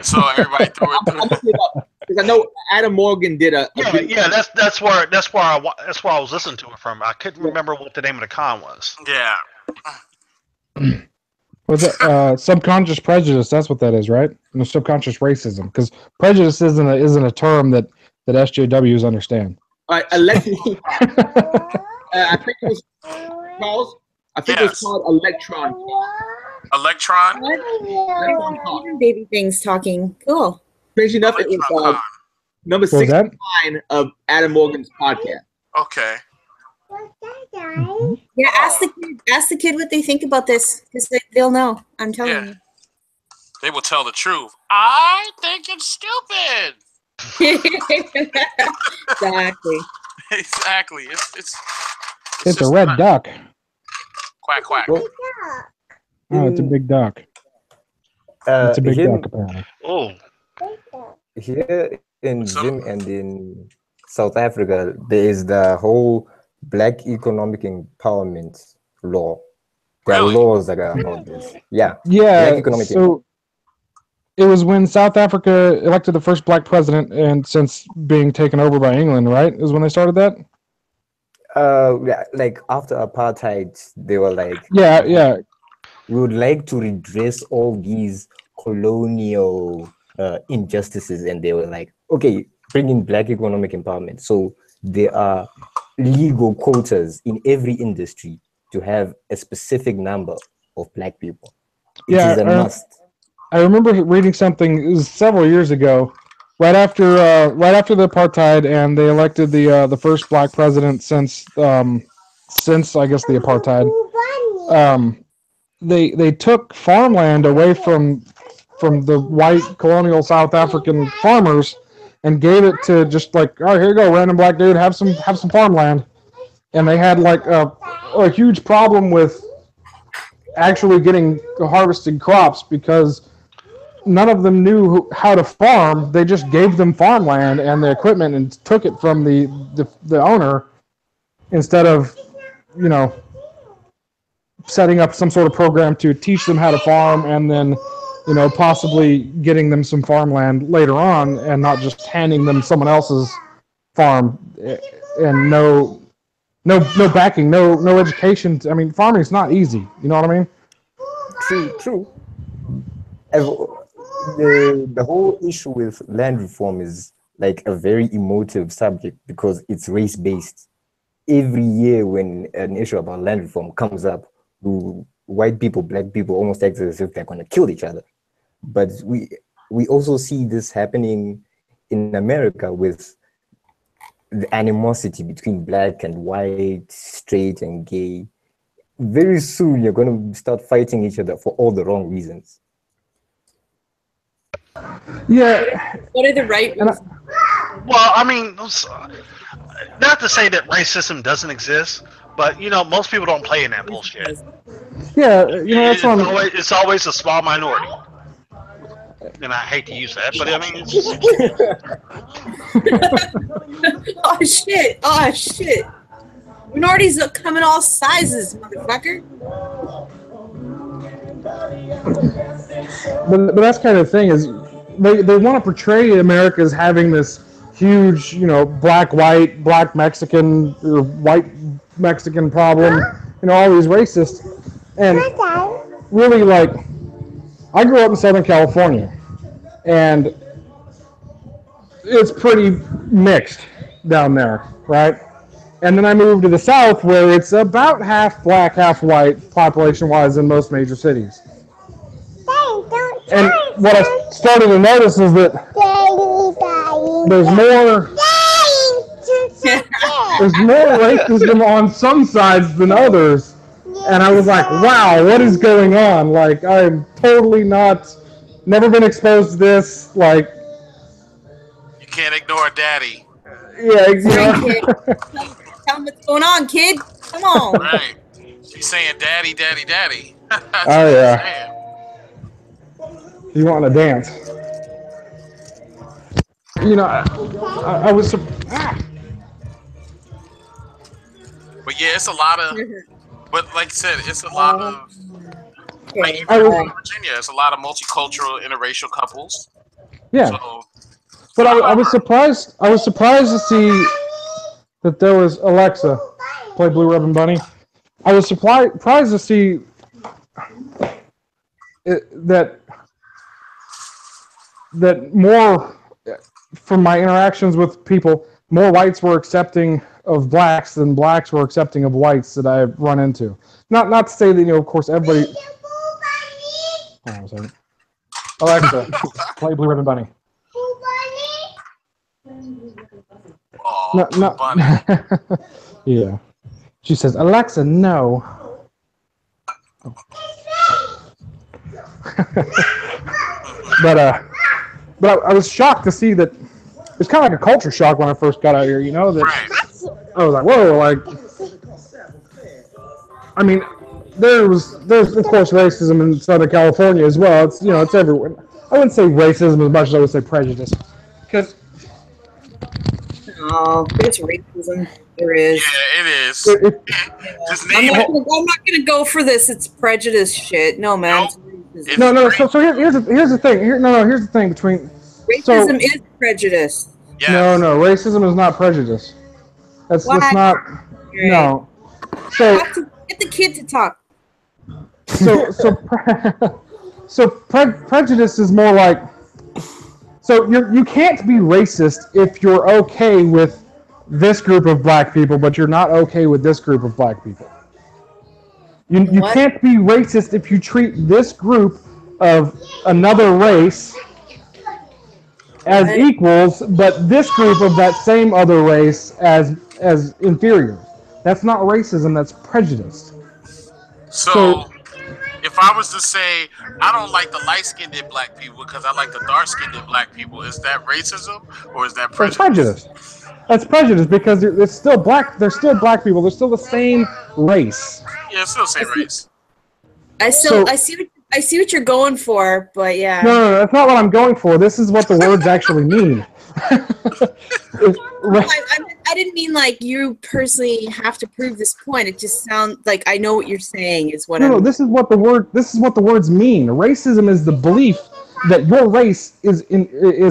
So everybody threw it. Because I know Adam Morgan did a yeah. That's where I was listening to it from. I couldn't remember what the name of the con was. Yeah. Was it subconscious prejudice? That's what that is, right? No, subconscious racism, because prejudice isn't a term that SJWs understand. I think it was Charles. I think it was called Electron. Electron. Baby things talking. Cool. Crazy enough, it was number 69 of Adam Morgan's podcast. Okay. Yeah, ask the kid what they think about this, because they'll know. I'm telling you. They will tell the truth. I think it's stupid. Exactly. Exactly. It's a red duck. Quack quack. Oh, it's a big duck. It's a big duck, apparently. Oh. Here in Zim and in South Africa, there is the whole Black Economic Empowerment Law. There are laws that are about this. Yeah. Yeah. So it was when South Africa elected the first black president, and since being taken over by England, right? Is when they started that? Yeah, like after apartheid, they were like, yeah. We would like to redress all these colonial injustices, and they were like, okay, bring in Black economic empowerment. So there are legal quotas in every industry to have a specific number of Black people. It is a must. I remember reading something, it was several years ago, right after the apartheid, and they elected the first black president since I guess the apartheid. They took farmland away from the white colonial South African farmers and gave it to just like, oh, here you go, random black dude, have some farmland. And they had like a huge problem with actually getting harvested crops because none of them knew how to farm. They just gave them farmland and the equipment and took it from the owner instead of, setting up some sort of program to teach them how to farm and then, possibly getting them some farmland later on and not just handing them someone else's farm and no backing, no education. I mean, farming is not easy. You know what I mean? True. The whole issue with land reform is like a very emotive subject because it's race-based. Every year when an issue about land reform comes up, white people, black people almost act as if they're going to kill each other. But we also see this happening in America with the animosity between black and white, straight and gay. Very soon you're going to start fighting each other for all the wrong reasons. Yeah. What are the right reasons? Well, I mean, not to say that racism doesn't exist, but most people don't play in that bullshit. Yeah, that's It's always a small minority. And I hate to use that, but I mean, Oh shit! Minorities come in all sizes, motherfucker. But that's kind of the thing is they want to portray America as having this huge, black Mexican or white Mexican problem, all these racists. And really, like, I grew up in Southern California, and it's pretty mixed down there, right? And then I moved to the South, where it's about half black, half white, population-wise, in most major cities. And what I started to notice is that there's more racism on some sides than others. And I was like, wow, what is going on? Like, I'm totally never been exposed to this. Like, you can't ignore daddy. Yeah, Tell him what's going on, kid. Come on. Right. She's saying daddy, daddy, daddy. Oh, yeah. You want to dance. I was... But yeah, it's a lot of... But like I said, it's a lot of... Like even in Virginia, it's a lot of multicultural, interracial couples. Yeah. So, but I was surprised. I was surprised to see that there was Alexa play Blue Ribbon Bunny. I was surprised to see that more, from my interactions with people, more whites were accepting of blacks than blacks were accepting of whites that I've run into. Not to say that, of course, everybody... Hold on a second. Alexa, play Blue Ribbon Bunny. Oh, No. Yeah. She says, Alexa, no. Oh. But I was shocked to see that. It's kind of like a culture shock when I first got out here, that I was like, whoa, like, I mean, there's of course racism in Southern California as well. It's it's everywhere. I wouldn't say racism as much as I would say prejudice, because there's racism. There is. Yeah, it is. Just I'm name not it. gonna go for this. It's prejudice shit. No, man. No. So here's the thing. Here's the thing between. Racism is prejudice. Yes. No. Racism is not prejudice. That's not. Right. No. So get the kid to talk. So prejudice is more like. So you can't be racist if you're okay with this group of black people, but you're not okay with this group of black people. You can't be racist if you treat this group of another race as equals, but this group of that same other race as inferior. That's not racism, that's prejudice. So if I was to say, I don't like the light-skinned black people because I like the dark-skinned black people, is that racism or is that prejudice? That's prejudice. That's prejudice because it's still black. They're still black people. They're still the same race. Yeah, it's still the same race. I see what you're going for, but yeah. No, that's not what I'm going for. This is what the words actually mean. I didn't mean like you personally have to prove this point. It just sounds like I know what you're saying is what. No, this is what the words mean. Racism is the belief that your race is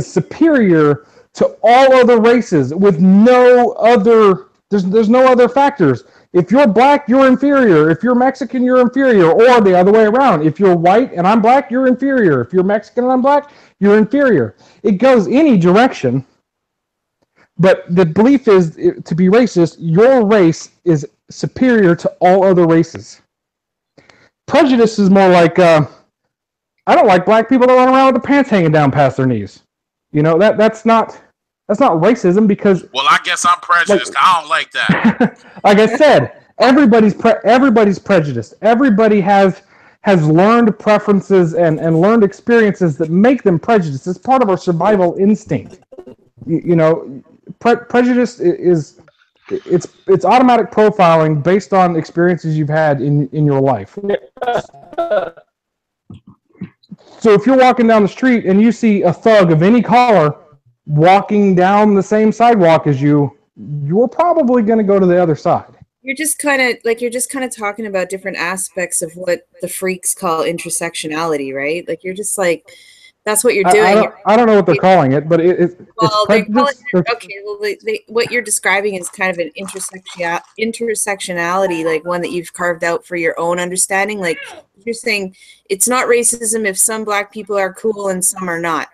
superior to all other races with no other. There's no other factors. If you're black, you're inferior. If you're Mexican, you're inferior. Or the other way around. If you're white and I'm black, you're inferior. If you're Mexican and I'm black, you're inferior. It goes any direction. But the belief is, to be racist, your race is superior to all other races. Prejudice is more like, I don't like black people that run around with their pants hanging down past their knees. That's not racism because. Well, I guess I'm prejudiced. I don't like that. Like I said, everybody's prejudiced. Everybody has has learned preferences and learned experiences that make them prejudiced. It's part of our survival instinct. Prejudice is it's automatic profiling based on experiences you've had in your life. So if you're walking down the street and you see a thug of any color walking down the same sidewalk as you, you're probably going to go to the other side. You're just kind of talking about different aspects of what the freaks call intersectionality, right? Like you're just like, that's what you're doing. I don't know what they're calling it, but it's prejudice. What you're describing is kind of an intersectionality, like one that you've carved out for your own understanding. Like you're saying, it's not racism if some black people are cool and some are not.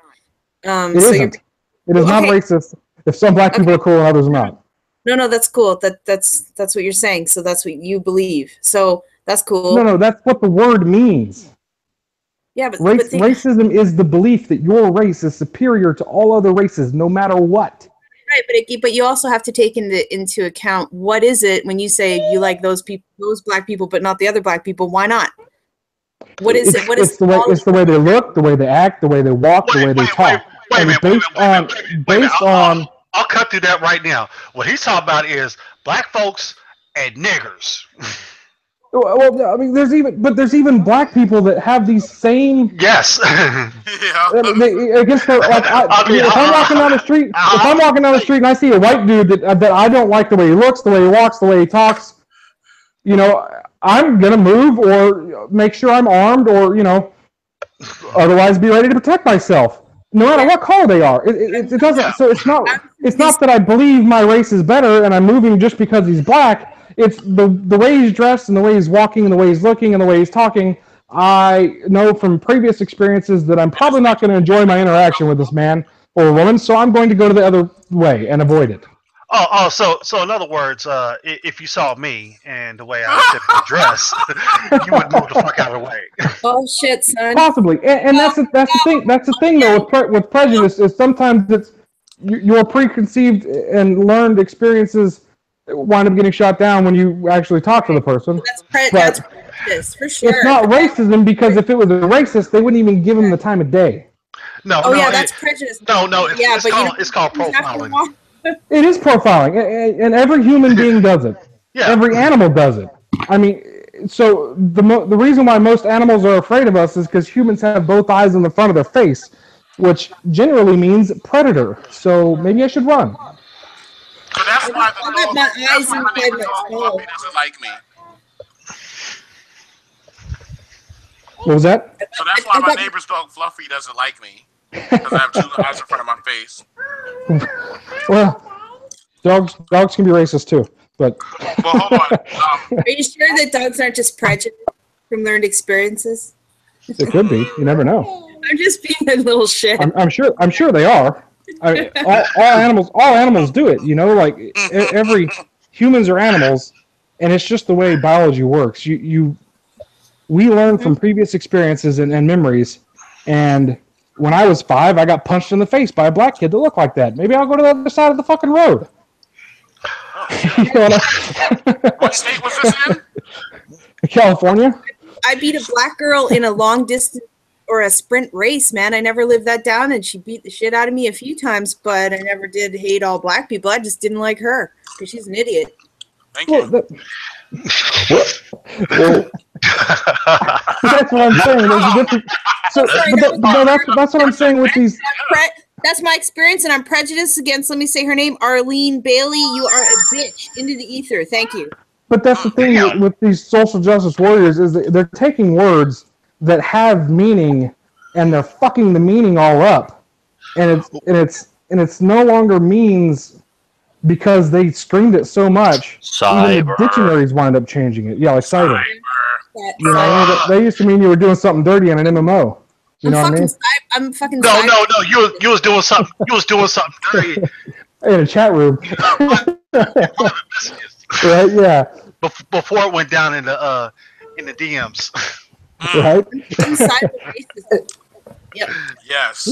It isn't. It is not racist if some black people are cool and others are not. No, that's cool. That's what you're saying. So that's what you believe. So that's cool. No, that's what the word means. Yeah, but racism is the belief that your race is superior to all other races, no matter what. Right, but you also have to take into account what is it when you say you like those black people, but not the other black people. Why not? What is it? What is it's the way they look, the way they act, the way they walk, the way they talk. Based on. I'll cut through that right now. What he's talking about is black folks and niggers. Well, I mean, there's even black people that have these same. Yes. Yeah. If I'm walking down the street, and I see a white dude that I don't like the way he looks, the way he walks, the way he talks, I'm gonna move or make sure I'm armed or otherwise be ready to protect myself, no matter what color they are. It doesn't. So it's not that I believe my race is better and I'm moving just because he's black. It's the way he's dressed and the way he's walking and the way he's looking and the way he's talking. I know from previous experiences that I'm probably not going to enjoy my interaction with this man or woman, so I'm going to go to the other way and avoid it. So in other words, if you saw me and the way I typically dress, you would move the fuck out of the way. Oh shit, son. Possibly, and that's the thing. That's the thing though with prejudice is sometimes it's your preconceived and learned experiences wind up getting shot down when you actually talk to the person. That's prejudice for sure. It's not racism because if it was a racist, they wouldn't even give him the time of day. That's prejudice. No, it's called profiling. It is profiling, and every human being does it. Yeah. Every animal does it. I mean, so the reason why most animals are afraid of us is because humans have both eyes in the front of their face, which generally means predator. So maybe I should run. So that's why my neighbor's dog Fluffy doesn't like me. What was that? So that's why my neighbor's dog Fluffy doesn't like me. Because I have two eyes in front of my face. Well, dogs can be racist too, but. Well, hold on. Are you sure that dogs aren't just prejudiced from learned experiences? It could be. You never know. I'm just being a little shit. I'm sure they are. I mean, all animals do it. Like every humans are animals, and it's just the way biology works. We learn from previous experiences and memories, and. When I was 5, I got punched in the face by a black kid that looked like that. Maybe I'll go to the other side of the fucking road. What state was this in? California. I beat a black girl in a long distance or a sprint race, man. I never lived that down, and she beat the shit out of me a few times, but I never did hate all black people. I just didn't like her because she's an idiot. Thank you. That's what I'm saying. There's a difference. That's what I'm saying with these. That's my experience, and I'm prejudiced against. Let me say her name, Arlene Bailey. You are a bitch. Into the ether. Thank you. But that's the thing with these social justice warriors is that they're taking words that have meaning, and they're fucking the meaning all up, and it's no longer means. Because they streamed it so much, even the dictionaries wind up changing it. Yeah, like cyber. They used to mean you were doing something dirty in an MMO. You know what I mean? I'm fucking. No. You was doing something. You was doing something dirty in a chat room. Right? Yeah. Before it went down in the DMs. Right. Cyber racism. Yep. Yes.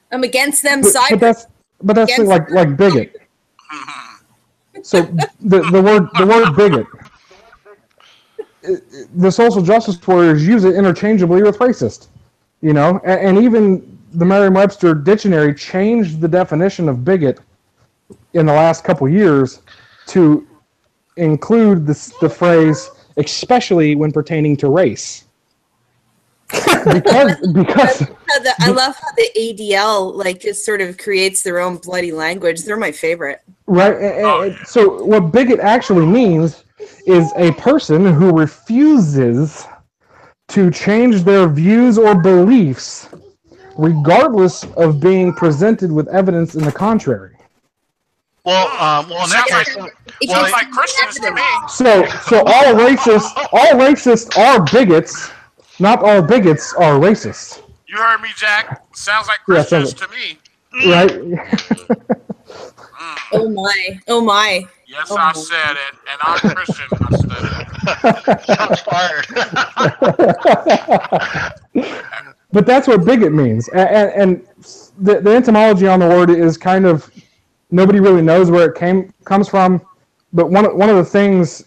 I'm against them. Cyber. But that's like bigot. So the word bigot. the social justice warriors use it interchangeably with racist. You know, and even the Merriam-Webster dictionary changed the definition of bigot in the last couple years to include the phrase, especially when pertaining to race. because I love how the ADL like just sort of creates their own bloody language. They're my favorite. Right. So what bigot actually means is a person who refuses to change their views or beliefs regardless of being presented with evidence in the contrary. Well, in that case, sounds like Christians to me. So all racists are bigots. Not all bigots are racist. You heard me, Jack. Sounds like Christians to me. Right? Oh my. Yes, I said it, and I'm Christian. I said it. But that's what bigot means, and the etymology on the word is kind of nobody really knows where it comes from. But one of the things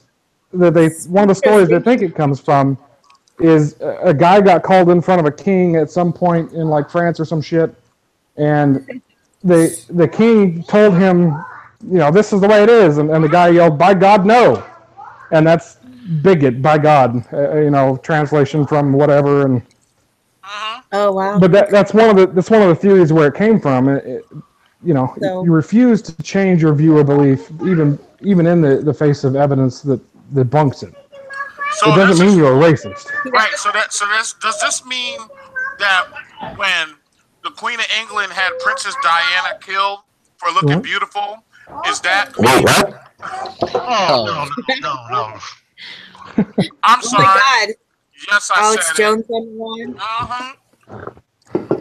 that one of the stories they think it comes from is a guy got called in front of a king at some point in like France or some shit, and the king told him, you know, this is the way it is, and the guy yelled, "By God, no!" And that's bigot, by God, you know, translation from whatever. And oh wow! But that's one of the theories where it came from. You know, you refuse to change your view or belief, even in the face of evidence that debunks it. So it doesn't mean you're a racist. Right. So does this mean that when the Queen of England had Princess Diana killed for looking beautiful, is that? Wait, what? Oh no. I'm sorry. Oh my God. Yes, I Alex said Jones it. on the line.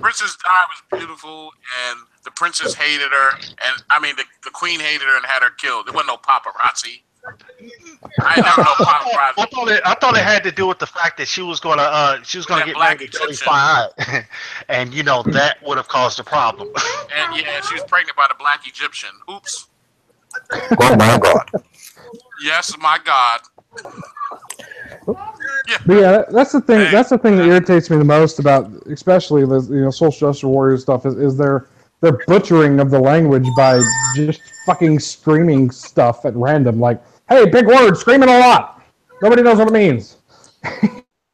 Princess Di was beautiful, and the princess hated her, and I mean the queen hated her and had her killed. There wasn't no paparazzi. I ain't never no paparazzi. I thought it had to do with the fact that she was gonna get married to Joey Fine, and you know that would have caused a problem. And yeah, she was pregnant by the black Egyptian. Oops. Oh my God. Yes, my God. Yeah. But yeah, that's the thing. That's the thing that irritates me the most about, especially the social justice warrior stuff, is their butchering of the language by just fucking screaming stuff at random, like, "Hey, big word, screaming a lot. Nobody knows what it means."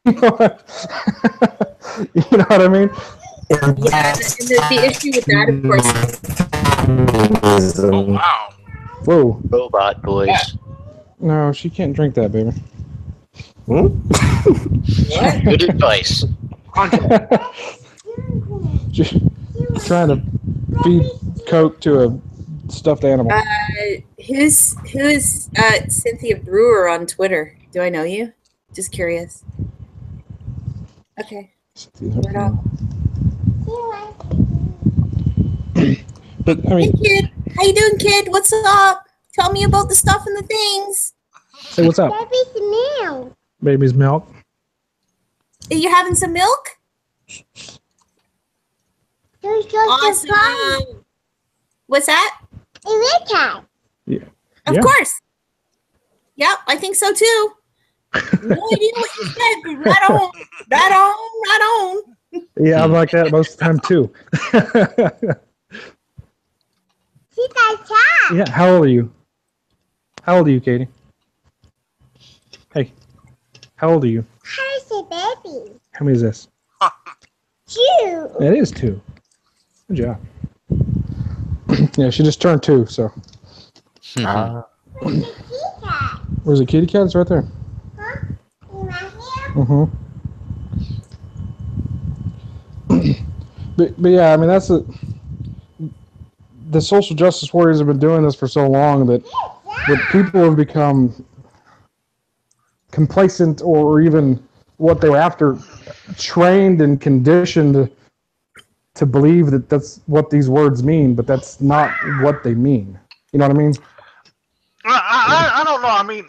You know what I mean? Yeah, and the issue with that, of course. Oh wow. Whoa. Robot boys. Yeah. No, she can't drink that, baby. What? Good advice. Just trying to feed Coke to a stuffed animal. Who's Cynthia Brewer on Twitter? Do I know you? Just curious. Okay. Word off. But I mean, hey kid, how you doing, kid? What's up? Tell me about the stuff and the things. Say what's up. Baby's milk. Baby's milk. Are you having some milk? Awesome. What's that? Yeah. Of course. Yep, I think so too. No idea what you said, but right on. Yeah, I'm like that most of the time too. Yeah, how old are you? How old are you, Katie? Hey, how old are you? How's a baby? How many is this? 2. It is 2. Good job. Yeah, she just turned 2, so. Where's the kitty cat? It's right there. Huh? Right here? Mm-hmm. But yeah, I mean, that's the social justice warriors have been doing this for so long that people have become complacent, or even what they were after, trained and conditioned to believe that that's what these words mean, but that's not what they mean. You know what I mean? I don't know. I mean,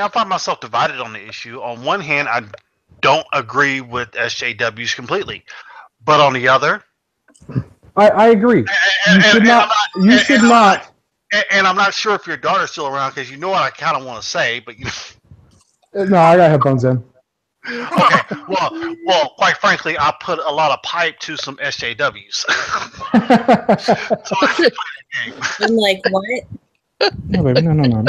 I find myself divided on the issue. On one hand, I don't agree with SJWs completely, but on the other, I agree. You should not. And I'm not sure if your daughter's still around, because you know what I kind of want to say, but you know. No, I got headphones in. Okay, well, quite frankly, I put a lot of pipe to some SJWs. So I can play the game. I'm like, what? No, baby, no. I'm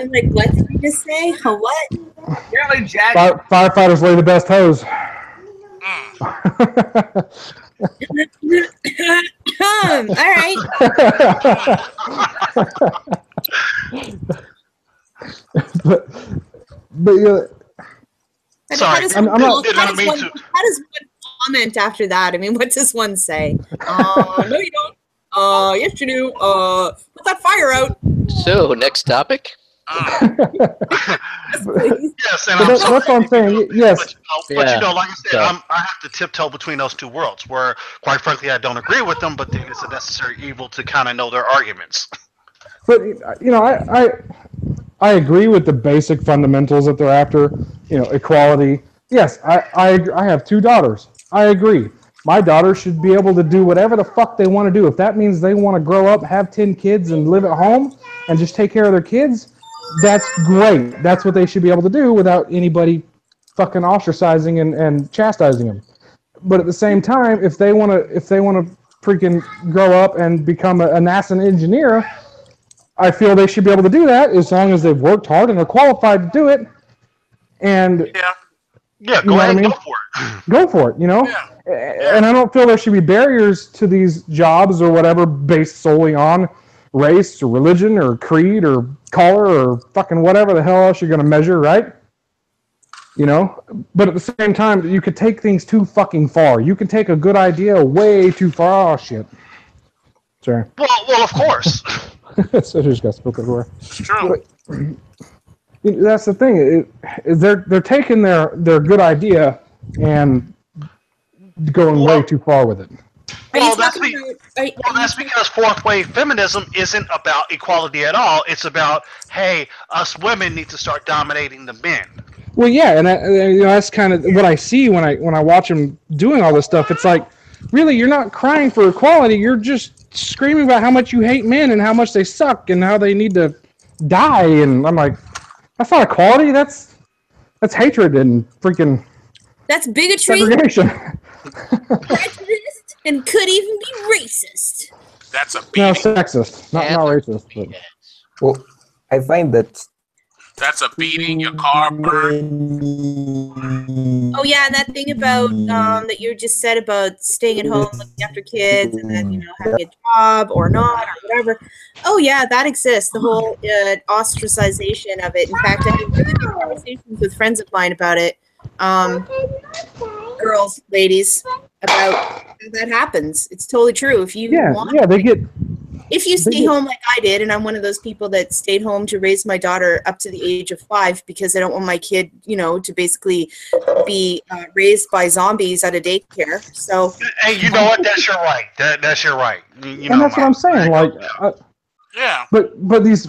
like, what did you just say? What? Apparently, Jack. Firefighters lay the best hose. All right. but yeah. Sorry, how does one comment after that? I mean, what does one say? No, you don't. Yes, you do. Put that fire out. So, next topic. Yes, and that's what I'm saying. Yes, but you know, like I said, I have to tiptoe between those two worlds. Where, quite frankly, I don't agree with them, but then it's a necessary evil to kind of know their arguments. But you know, I agree with the basic fundamentals that they're after. You know, equality. Yes, I have 2 daughters. I agree. My daughters should be able to do whatever the fuck they want to do. If that means they want to grow up, have 10 kids, and live at home, and just take care of their kids, that's great. That's what they should be able to do without anybody fucking ostracizing and chastising them. But at the same time, if they want to freaking grow up and become a NASA engineer, I feel they should be able to do that as long as they've worked hard and are qualified to do it. And yeah, go ahead, go for it. Go for it, you know? Yeah. And I don't feel there should be barriers to these jobs or whatever based solely on race or religion or creed or color or fucking whatever the hell else you're going to measure, right? You know? But at the same time, you could take things too fucking far. You can take a good idea way too far. Oh, shit. Sorry. Well, of course. So just got spoken for. It's true. That's the thing. They're taking their good idea and going way too far with it. Well, that's because fourth wave feminism isn't about equality at all. It's about, hey, us women need to start dominating the men. Well, yeah, and you know, that's kind of what I see when I watch them doing all this stuff. It's like, really, you're not crying for equality. You're just screaming about how much you hate men and how much they suck and how they need to die. And I'm like, that's not equality. That's hatred and freaking. That's bigotry. Segregation. Prejudiced and could even be racist. That's a beating. No, sexist, not racist. But. Well, I find that. That's a beating. Your car burned. Oh yeah, and that thing about that you just said about staying at home, looking after kids, and then having a job or not or whatever. Oh yeah, that exists. The whole ostracization of it. In fact, I have really good conversations with friends of mine about it. Girls, ladies, about how that happens. It's totally true. If you if you stay home like I did, and I'm one of those people that stayed home to raise my daughter up to the age of 5 because I don't want my kid, to basically be raised by zombies at a daycare. So, and you know what? That's your right. That's your right. And that's what I'm saying. Like, yeah. But these,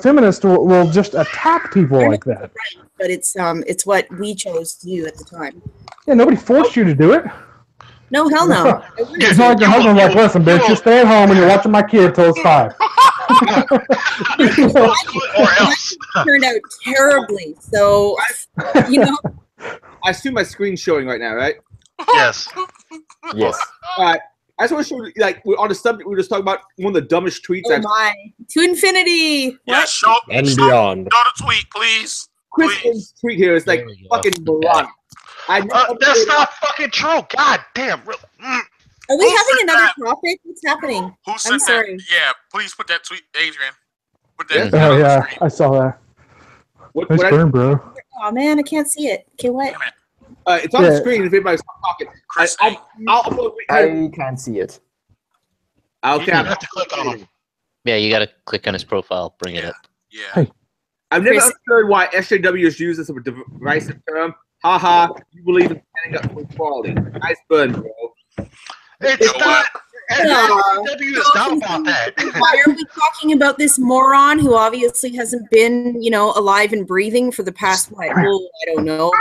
feminists will just attack people like that. Right. But it's what we chose to do at the time. Yeah, nobody forced you to do it. No, hell no. It's not like your husband's like, listen, bitch, you stay at home and you're watching my kid till it's 5. Turned out terribly. So, I assume my screen's showing right now, right? Yes. Yes. All right. I just want to show you, like, on the subject, we were just talking about one of the dumbest tweets. Oh my. To infinity. Yeah, show beyond. Not a tweet, please. Chris' tweet here is like fucking moronic. That's not fucking true. God damn. Are we having another topic? What's happening? Who said I'm sorry. that? Yeah, please put that tweet, Adrian. Put that. Oh yeah, I saw that. Nice burn, bro. Oh man, I can't see it. Okay, what? It's on the screen if anybody's talking. I can't see it. Okay. You have to click on him. Yeah, you got to click on his profile, bring it up. Yeah. Hey. I've never understood why SJW is used as a derisive term. Haha, you believe in standing up for equality. Nice burn, bro. It's not. SJW is not about that. Why are we talking about this moron who obviously hasn't been, alive and breathing for the past, I don't know.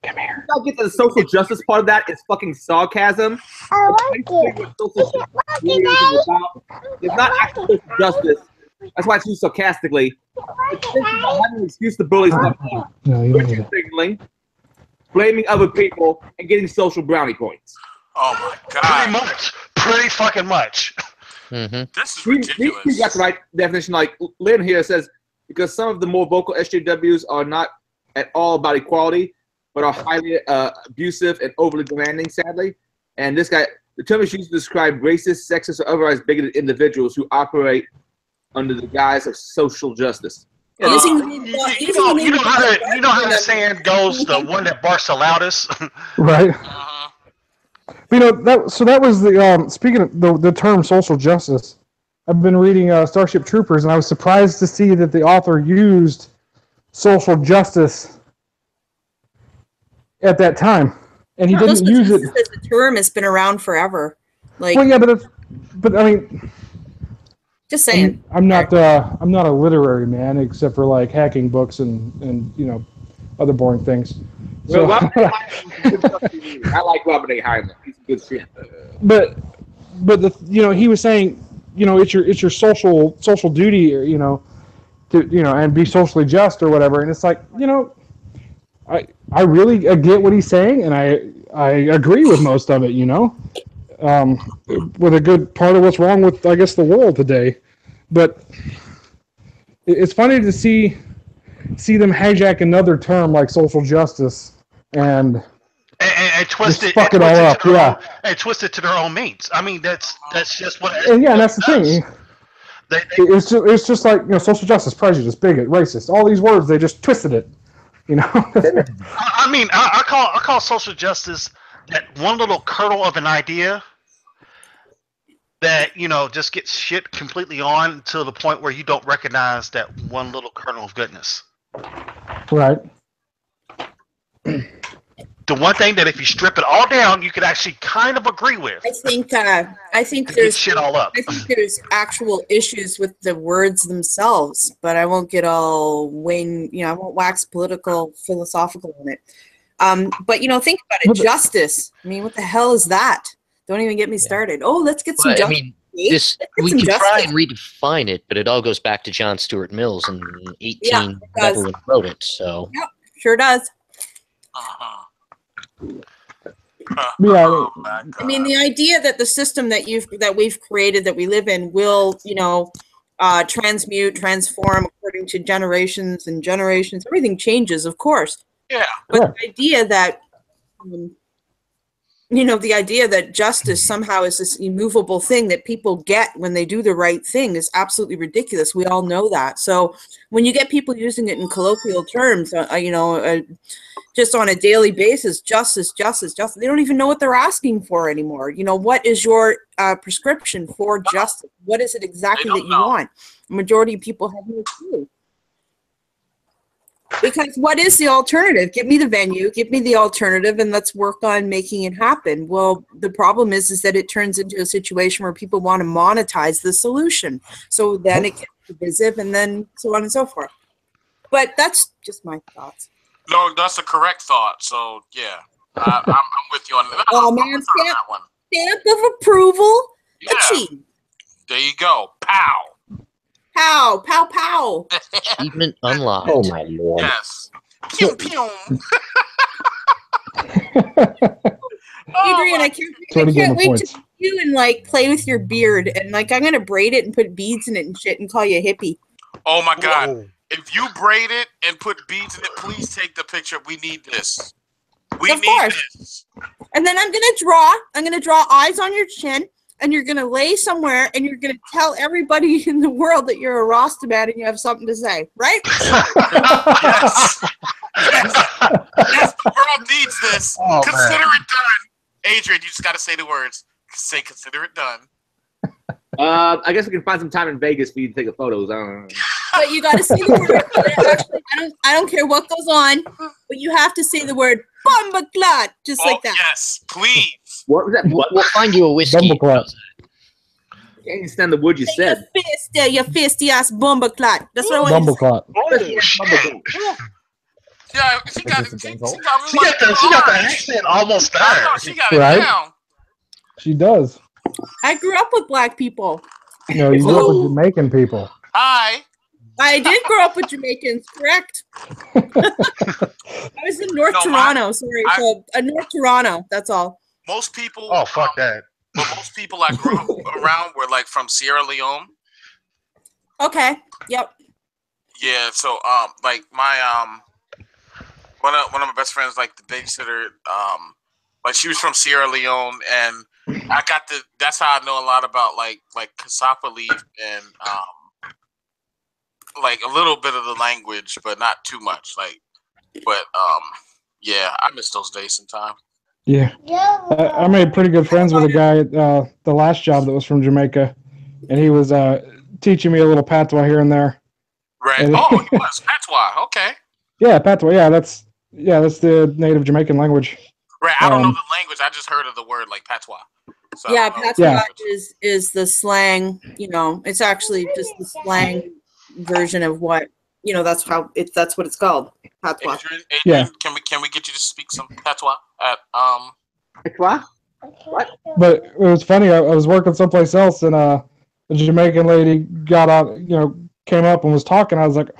Come here. I get the social justice part of that. It's fucking sarcasm. It's not actual social justice. That's why it's used sarcastically. having an excuse to bully someone, No, you virtue signaling, blaming other people, and getting social brownie points. Oh my Pretty god. much. Pretty fucking much. Mm-hmm. This is These ridiculous. two got the right definition. Like Lynn here says, because some of the more vocal SJWs are not at all about equality, but are highly abusive and overly demanding, sadly. And this guy, the term is used to describe racist, sexist, or otherwise bigoted individuals who operate under the guise of social justice. You know how the saying goes, the one that barks the loudest. Right. You know that was the speaking of the term social justice. I've been reading Starship Troopers, and I was surprised to see that the author used social justice at that time, and he didn't use it. The term has been around forever. Like, Well, yeah, but I mean, just saying. I'm not a literary man, except for like hacking books and you know other boring things. Well, So, I like Robert A. Heinlein. He's a good shit. but he was saying, it's your social duty, to and be socially just or whatever. And it's like, I really get what he's saying, and I agree with most of it, with a good part of what's wrong with, I guess, the world today. But it's funny to see them hijack another term like social justice and twist it, fuck it all up, yeah. And twist it to their own means. I mean, that's just what. And yeah, that's the thing. It's just like social justice, prejudice, bigot, racist. All these words, they just twisted it. I mean, I call social justice that one little kernel of an idea that just gets shit completely on to the point where you don't recognize that one little kernel of goodness. Right. The one thing that if you strip it all down, you could actually kind of agree with. I think there's shit all up. I think there's actual issues with the words themselves, but I won't get all I won't wax political, philosophical on it. But think about it, justice. I mean, what the hell is that? Don't even get me started. Oh, let's get some justice. I mean, we can try and redefine it, but it all goes back to John Stuart Mills in 18 when he wrote it. So yep, sure does. Yeah. I mean, the idea that the system that we've created, that we live in, will transmute, transform according to generations and generations. Everything changes, of course. Yeah. But the idea that the idea that justice somehow is this immovable thing that people get when they do the right thing is absolutely ridiculous. We all know that. So when you get people using it in colloquial terms, just on a daily basis, justice, they don't even know what they're asking for anymore. What is your prescription for justice? What is it exactly that you want? The majority of people have no clue. Because what is the alternative? Give me the venue, give me the alternative, and let's work on making it happen. Well, the problem is that it turns into a situation where people want to monetize the solution. So then it gets divisive, and then so on and so forth. But that's just my thoughts. No, that's a correct thought. So yeah, I'm with you on that. Oh man, stamp of approval. Yeah. Achie. There you go. Pow. Pow, pow, pow. Achievement unlocked. Oh my lord. Yes. Pew pew. Adrian, I can't wait to see you and play with your beard, and I'm gonna braid it and put beads in it and shit and call you a hippie. Oh my god. Whoa. If you braid it and put beads in it, please take the picture. We need this. We need this. And then I'm gonna draw eyes on your chin, and you're gonna lay somewhere, and you're gonna tell everybody in the world that you're a Rasta man and you have something to say, right? Yes. Yes, the world needs this. Oh, consider it done. Adrian, you just gotta say the words. Say consider it done. I guess we can find some time in Vegas for you to take photos. I don't know. But you got to say the word. Actually, I don't care what goes on, but you have to say the word "bomba clot" just like that. Yes, please. What was that? We'll find you a whiskey. Bomba I can't understand the word you said. Your fisty ass bomba clot. That's what I want. Bomba clot. Yeah, she got the accent almost there. She got it down. She does. I grew up with black people. No, you grew up with Jamaican people. Hi. I did grow up with Jamaicans, correct? I was in North Toronto, so North Toronto, that's all. Most people. Oh, fuck that. But most people I grew up around were like from Sierra Leone. Okay. Yep. Yeah. So like my one of my best friends, like the babysitter, like she was from Sierra Leone, and I got the. That's how I know a lot about like cassava leaf and like a little bit of the language, but not too much. But yeah, I miss those days sometimes. Yeah, I made pretty good friends with a guy at the last job that was from Jamaica, and he was teaching me a little patois here and there. Right. And, He was patois. Okay. Yeah, patois. Yeah, that's the native Jamaican language. Right. I don't know the language. I just heard of the word like patois. So yeah, patois is the slang. It's actually just the slang version of what that's what it's called. Patois. Adrian, can we get you to speak some patois at Patois? What? But it was funny. I was working someplace else, and a Jamaican lady got on, came up and was talking. I was like,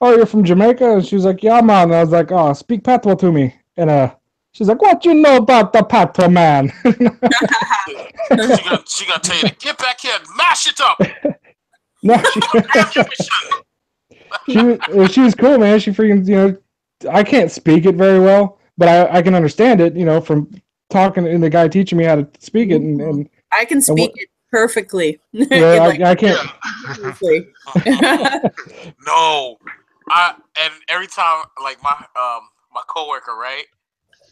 "Oh, you're from Jamaica?" And she was like, "Yeah, man." And I was like, "Oh, speak patois to me." And she's like, "What you know about the patois, man?" she gonna tell you to get back here and mash it up. No, she was cool, man. She freaking, I can't speak it very well, but I can understand it, from talking and the guy teaching me how to speak it. And I can speak it perfectly. Yeah, I can't. No, and every time like my coworker, right?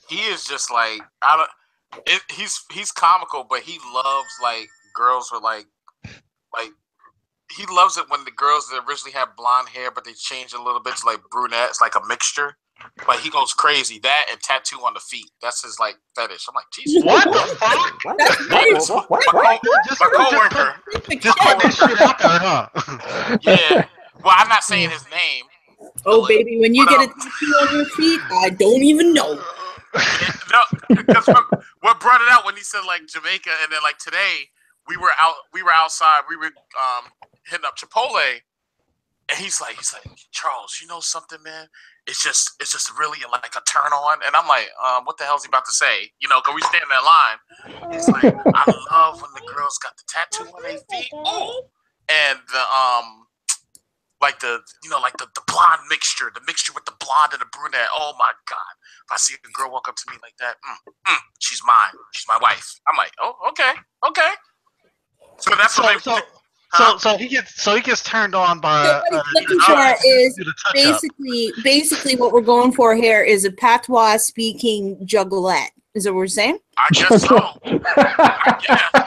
He is just like he's comical, but he loves like girls with like he loves it when the girls that originally have blonde hair, but they change a little bit to like brunette. It's like a mixture. Like he goes crazy. That and tattoo on the feet. That's his like fetish. I'm like, Jesus. What the fuck? My coworker. Just put this shit out there, huh? Yeah. Well, I'm not saying his name. Oh, baby, when you get a tattoo on your feet, I don't even know. No, because what brought it out when he said like Jamaica, and then like today we were outside, we were hitting up Chipotle, and he's like, Charles, you know something, man? It's just really like a turn on, and I'm like, what the hell's he about to say? Because we stand in that line. He's like, I love when the girls got the tattoo on their feet, and the like the blonde mixture, the mixture with the blonde and the brunette. Oh my God! If I see a girl walk up to me like that, she's mine. She's my wife. I'm like, oh, okay. So that's what they. So he gets turned on by. So what he's looking for is basically what we're going for here is a patois speaking juggalette. Is that what we're saying? I guess so. Yeah,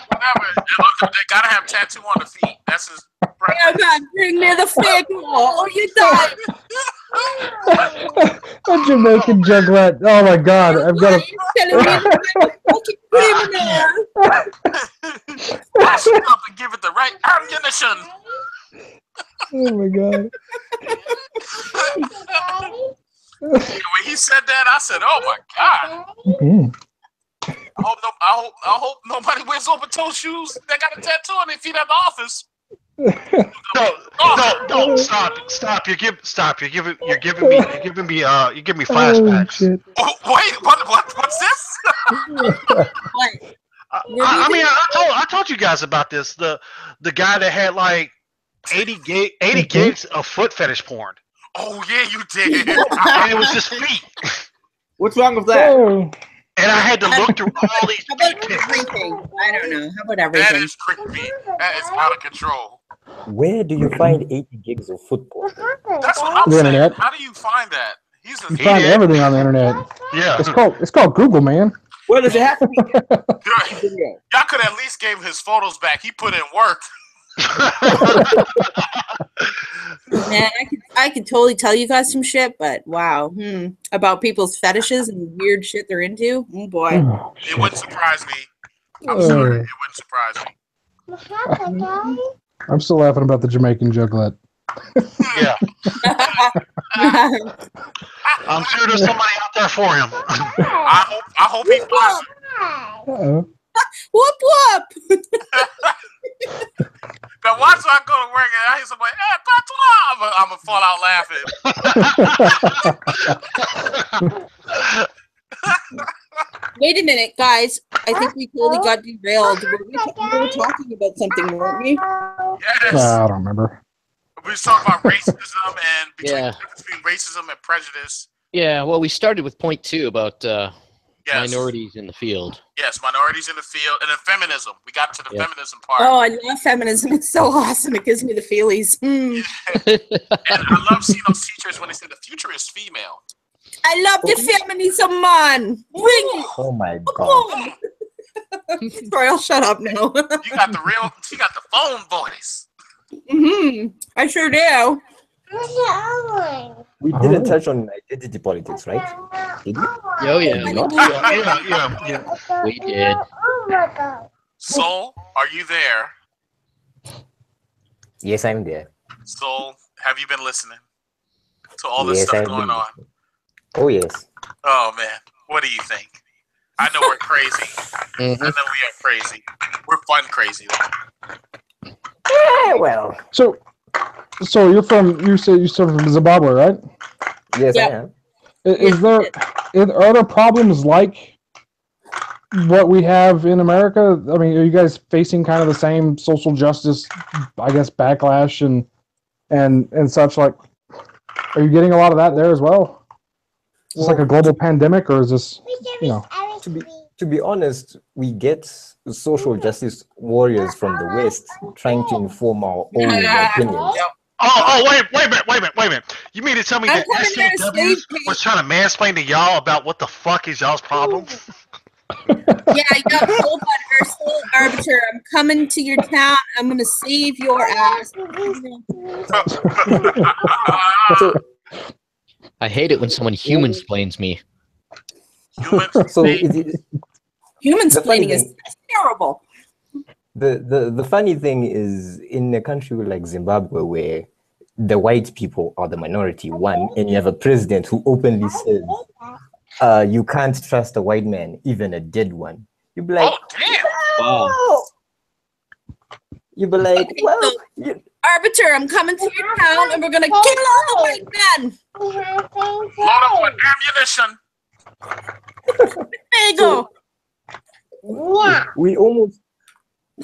whatever. They gotta have tattoo on the feet. That's his. Yeah, man, bring me the fake wall. Oh, you died. A Jamaican juggalette. Oh my God, I've got Wash it up and give it the right ammunition. Oh my God. When he said that, I said, "Oh my God." Mm-hmm. I hope nobody wears open-toe shoes that got a tattoo on their feet at the office. No, stop! You're giving me flashbacks. Oh, wait, what's this? I told you guys about this. The guy that had like 80 gigs of foot fetish porn. Oh yeah, you did. And it was just feet. What's wrong with that? Oh. And I had to look through all these. How about everything? I don't know. How about everything? That is creepy. That is out of control. Where do you find 80 gigs of football? That's what I'm The saying. internet. How do you find that? You find everything on the internet. Yeah. It's called Google, man. Where does it have to be? Y'all could at least gave his photos back. He put in work. Man, I could totally tell you guys some shit, but wow, about people's fetishes and weird shit they're into. Oh boy, it wouldn't surprise me. I'm sorry, it wouldn't surprise me. I'm still laughing about the Jamaican juggalette. Yeah. I'm sure there's somebody out there for him. I hope he finds it. Uh-oh. Whoop whoop. Now watch I go to work and I hear somebody, hey, patois. I'm gonna fall out laughing. Wait a minute, guys. I think we totally got derailed. We were talking about something, weren't we? Yes. I don't remember. We was talking about racism and Yeah. between racism and prejudice. Yeah, well, we started with point 2 about Yes. minorities in the field. Yes, minorities in the field, and then feminism. We got to the Yeah. feminism part. Oh, I love feminism. It's so awesome. It gives me the feelies. And I love seeing those teachers when they say the future is female. I love the feminism, man. Bring it. Oh my Come god. on. Sorry, I'll shut up now. You got the phone voice. I sure do. We didn't touch on identity politics, right? Did we? Oh, yeah. Yeah. We did. Soul, are you there? Yes, I'm there. Soul, have you been listening to all this Yes, stuff I've going been on? Oh yes. Oh man, what do you think? I know we're crazy. I know we are crazy. We're fun crazy though. Yeah, well. So you're from, you said you're from Zimbabwe, right? Yes, Yep. I am. Are there problems like what we have in America? I mean, are you guys facing kind of the same social justice, I guess, backlash and such? Like, are you getting a lot of that there as well? Is this like a global pandemic, or is this, you know? To be honest, we get social justice warriors from the West trying to inform our own opinions. Oh, wait a minute. You mean to tell me I'm that coming there to SJWs save me. was trying to mansplain to y'all about what the fuck is y'all's problem? Yeah, soul butter, soul arbiter. I'm coming to your town. I'm gonna save your ass. I hate it when someone human-splains me. So Human the funny splaining is thing- terrible. The funny thing is, in a country like Zimbabwe, where the white people are the minority, and you have a president who openly says, you can't trust a white man, even a dead one. You'd be like, Oh damn! wow. You'd be like, Okay, well, so- Arbiter, I'm coming to your town and we're gonna kill all the white men. Load up with ammunition. There you go. we almost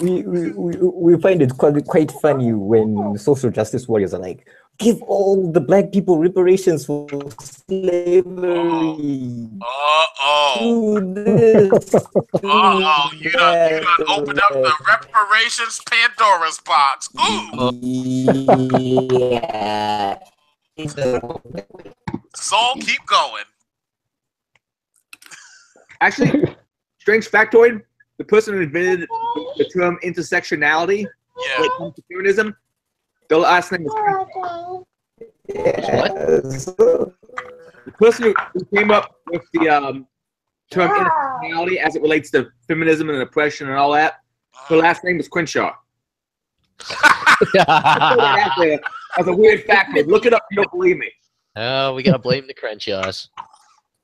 we find it quite funny when social justice warriors are like, give all the black people reparations for slavery. Do this. You done opened up the reparations Pandora's box. Ooh. Yeah. Soul, keep going. Actually, strange factoid: the person who invented the term intersectionality, Yeah. when it comes to feminism, the last name is the person who came up with the term intersectionality as it relates to feminism and oppression and all that. Her last name is Crenshaw. That's a weird factoid. Look it up. You don't believe me. Oh, we gotta blame the Crenshaws.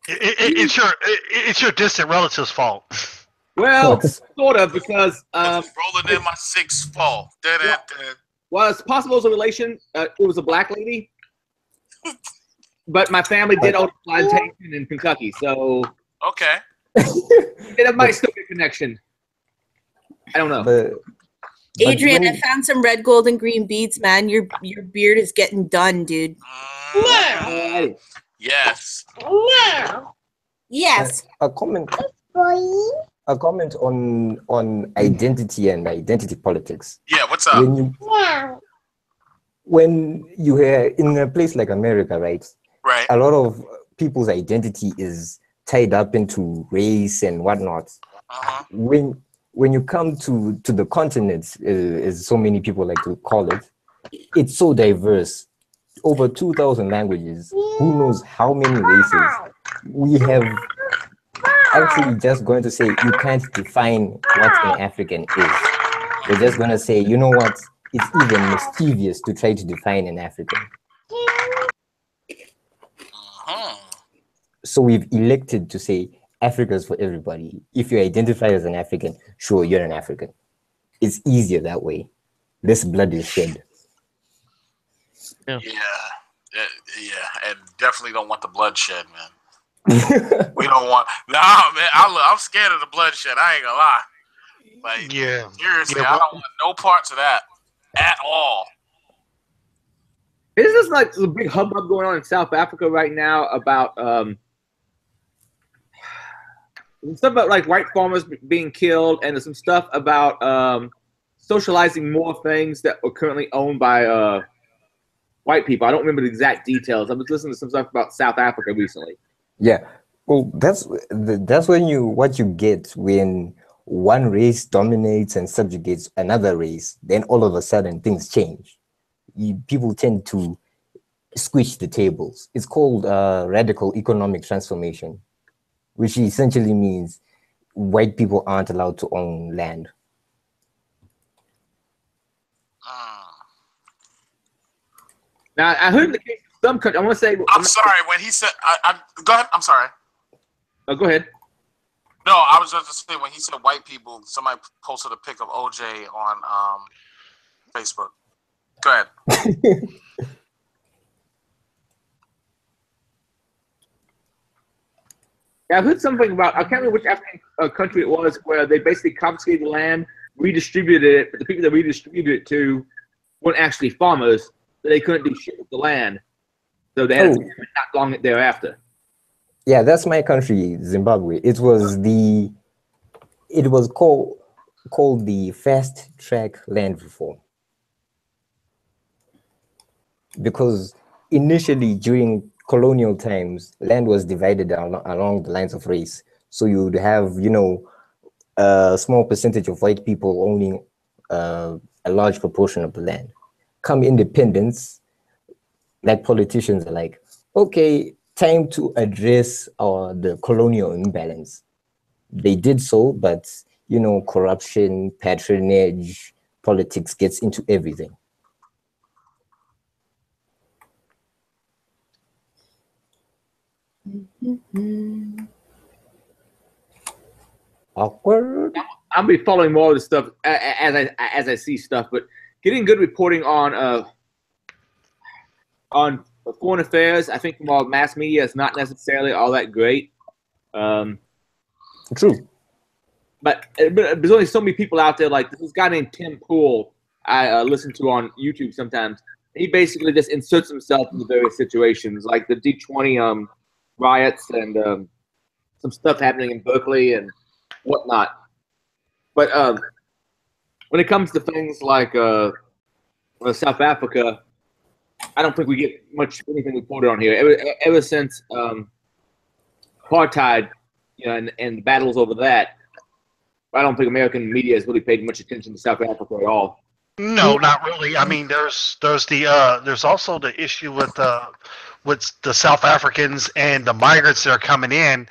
It's your distant relative's fault. Well, sort of, because rolling in my sixth fall. well, it's possible it was a relation. It was a black lady, but my family did own a plantation in Kentucky, so Okay. it might still be a connection. I don't know. Adrian, I found some red, gold, and green beads, man. Your beard is getting done, dude. Yes. Yes. A comment on identity and identity politics. Yeah, what's up? When you are in a place like America, right? Right. A lot of people's identity is tied up into race and whatnot. Uh-huh. When you come to the continent, as so many people like to call it, it's so diverse. Over 2,000 languages. Who knows how many races? We have actually just going to say you can't define what an African is. We're just going to say, you know what? It's even mischievous to try to define an African. So we've elected to say Africa is for everybody. If you identify as an African, sure, you're an African. It's easier that way. Less blood is shed. Yeah, and definitely don't want the bloodshed, man. We don't want. Nah, man, I'm scared of the bloodshed. I ain't gonna lie. Like, seriously, I don't want no parts of that at all. Isn't this like a big hubbub going on in South Africa right now about stuff about like white farmers being killed, and there's some stuff about socializing more things that are currently owned by white people. I don't remember the exact details. I was listening to some stuff about South Africa recently. Yeah, well, that's what you get when one race dominates and subjugates another race. Then all of a sudden things change. People tend to squish the tables. It's called radical economic transformation, which essentially means white people aren't allowed to own land. Now, I heard in the case of some country, I want to say... I'm sorry, when he said... go ahead, I'm sorry. Oh, go ahead. No, I was just to say, when he said white people, somebody posted a pic of OJ on Facebook. Go ahead. Yeah, I've heard something about, I can't remember which African country it was, where they basically confiscated the land, redistributed it, but the people that redistributed it to weren't actually farmers, so they couldn't do shit with the land. So they had to not long thereafter. Yeah, that's my country, Zimbabwe. It was called the fast track land reform. Because initially during colonial times, land was divided along the lines of race. So you would have, a small percentage of white people owning a large proportion of the land. Come independence, like politicians are like, okay, time to address the colonial imbalance. They did so, but corruption, patronage, politics gets into everything. Awkward. I'll be following more of the stuff as I see stuff, but getting good reporting on foreign affairs, I think from all mass media is not necessarily all that great. True. But there's only so many people out there. Like this guy named Tim Pool, I listen to on YouTube sometimes. He basically just inserts himself into various situations, like the D20 riots and some stuff happening in Berkeley and whatnot. But when it comes to things like South Africa, I don't think we get much anything reported on here. Ever since apartheid, and the battles over that, I don't think American media has really paid much attention to South Africa at all. No, not really. I mean, there's also the issue with the South Africans and the migrants that are coming in,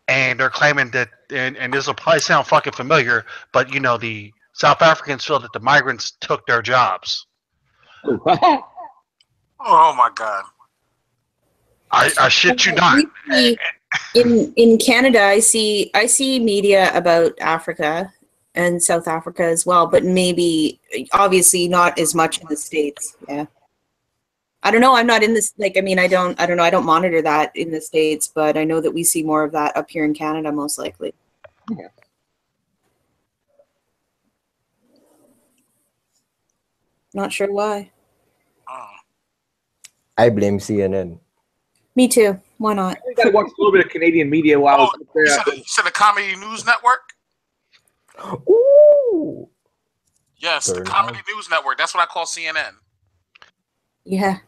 and they're claiming that, and this will probably sound fucking familiar, but the South Africans feel that the migrants took their jobs. Oh my God! I shit you not. In Canada, I see media about Africa and South Africa as well, but maybe obviously not as much in the States. Yeah. I don't know. I'm not in this. I don't know. I don't monitor that in the States, but I know that we see more of that up here in Canada, most likely. Yeah. Not sure why. I blame CNN. Me too. Why not? I got to watch a little bit of Canadian media while I was up there. You said the Comedy News Network? Ooh. Yes, the Comedy News Network. That's what I call CNN. Yeah.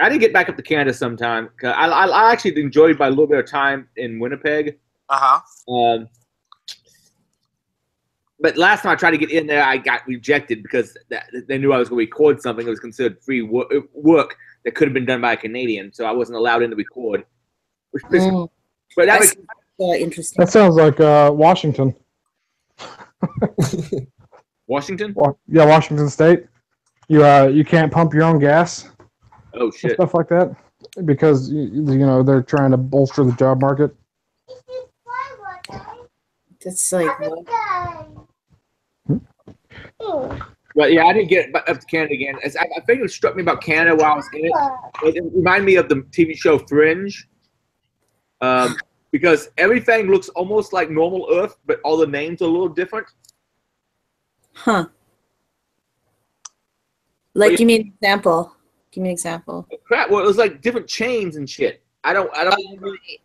I didn't get back up to Canada sometime. I actually enjoyed my little bit of time in Winnipeg. But last time I tried to get in there, I got rejected because they knew I was going to record something that was considered free work that could have been done by a Canadian, so I wasn't allowed in to record. But that's interesting. That sounds like Washington. Washington? Yeah, Washington State. You can't pump your own gas. Oh shit! Stuff like that because they're trying to bolster the job market. That's like. But yeah, I didn't get up to Canada again. I think it struck me about Canada while I was in it. It reminded me of the TV show Fringe, because everything looks almost like normal Earth, but all the names are a little different. Huh. Like, give me an example. Give me an example. Crap! Well, it was like different chains and shit. I don't.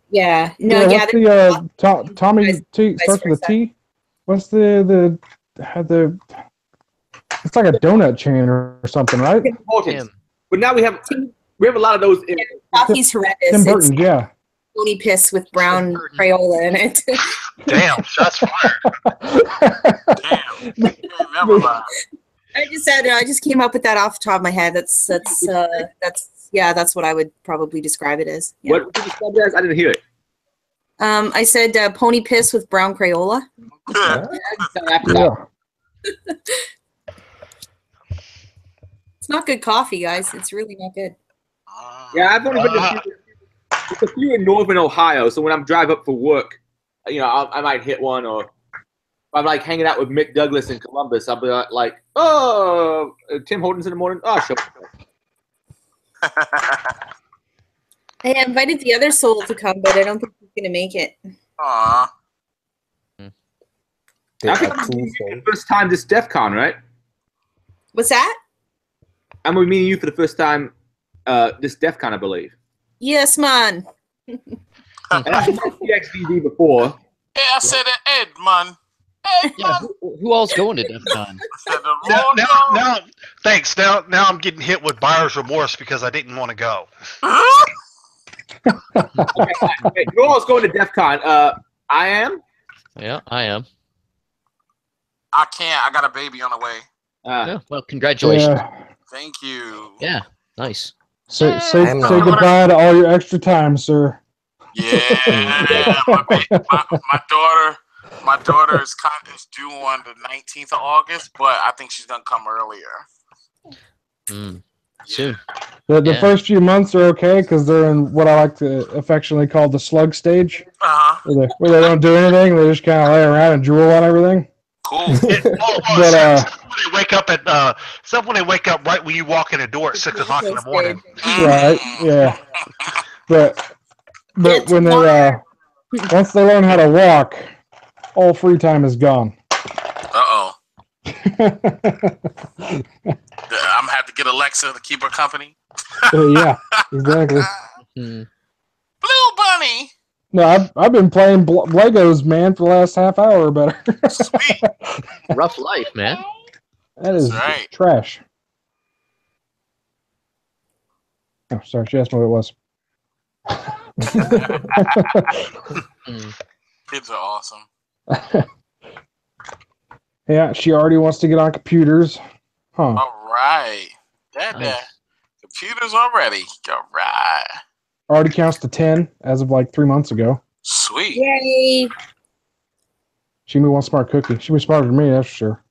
Yeah. No. Yeah. Yeah. What's the Tommy T starts with a T? What's the it's like a donut chain or something, right? But now we have a lot of those. Coffee's horrendous. Tim Burton, yeah. Pony piss with brown Crayola in it. Damn, shots fired. Damn. Never mind. I just came up with that off the top of my head. That's what I would probably describe it as. Yeah. What did you describe it as? I didn't hear it. I said pony piss with brown Crayola. Yeah. It's not good coffee, guys. It's really not good. Yeah, I've only been to a few in northern Ohio, so when I'm driving up for work, I might hit one, or if I'm like hanging out with Mick Douglas in Columbus, I'll be like, oh, Tim Hortons in the morning. Oh, sure. I invited the other soul to come, but I don't think he's gonna make it. Aww. I think I'm meeting you for the first time this DEF CON, right? What's that? I'm meeting you for the first time this DEF CON, I believe. Yes, man. And I've met CXDD before. Yeah, I said it, Ed, man. Yeah, who all's going to DEF CON? Now, thanks. Now I'm getting hit with buyer's remorse because I didn't want to go. Okay, who all's going to DEF CON? I am. Yeah, I am. I can't. I got a baby on the way. Yeah, well, congratulations. Yeah. Thank you. Yeah, nice. Say goodbye to all your extra time, sir. Yeah, my daughter is due on the 19th of August, but I think she's gonna come earlier. Soon. The first few months are okay because they're in what I like to affectionately call the slug stage, where they don't do anything. They just kind of lay around and drool on everything. Cool. When they wake up when they wake up right when you walk in the door at 6 o'clock in the morning. Right. Yeah. But when they once they learn how to walk, all free time is gone. Uh-oh. I'm gonna have to get Alexa to keep her company. Yeah, exactly. Blue Bunny. No, I've been playing Legos, man, for the last half hour or better. Sweet. Rough life, man. That is trash. Oh, sorry, she asked me what it was. Kids are awesome. Yeah, she already wants to get on computers. Huh. All right. Computers already. All right. Already counts to 10 as of like 3 months ago. Sweet. Yay. She knew one smart cookie. She was smarter than me, that's for sure.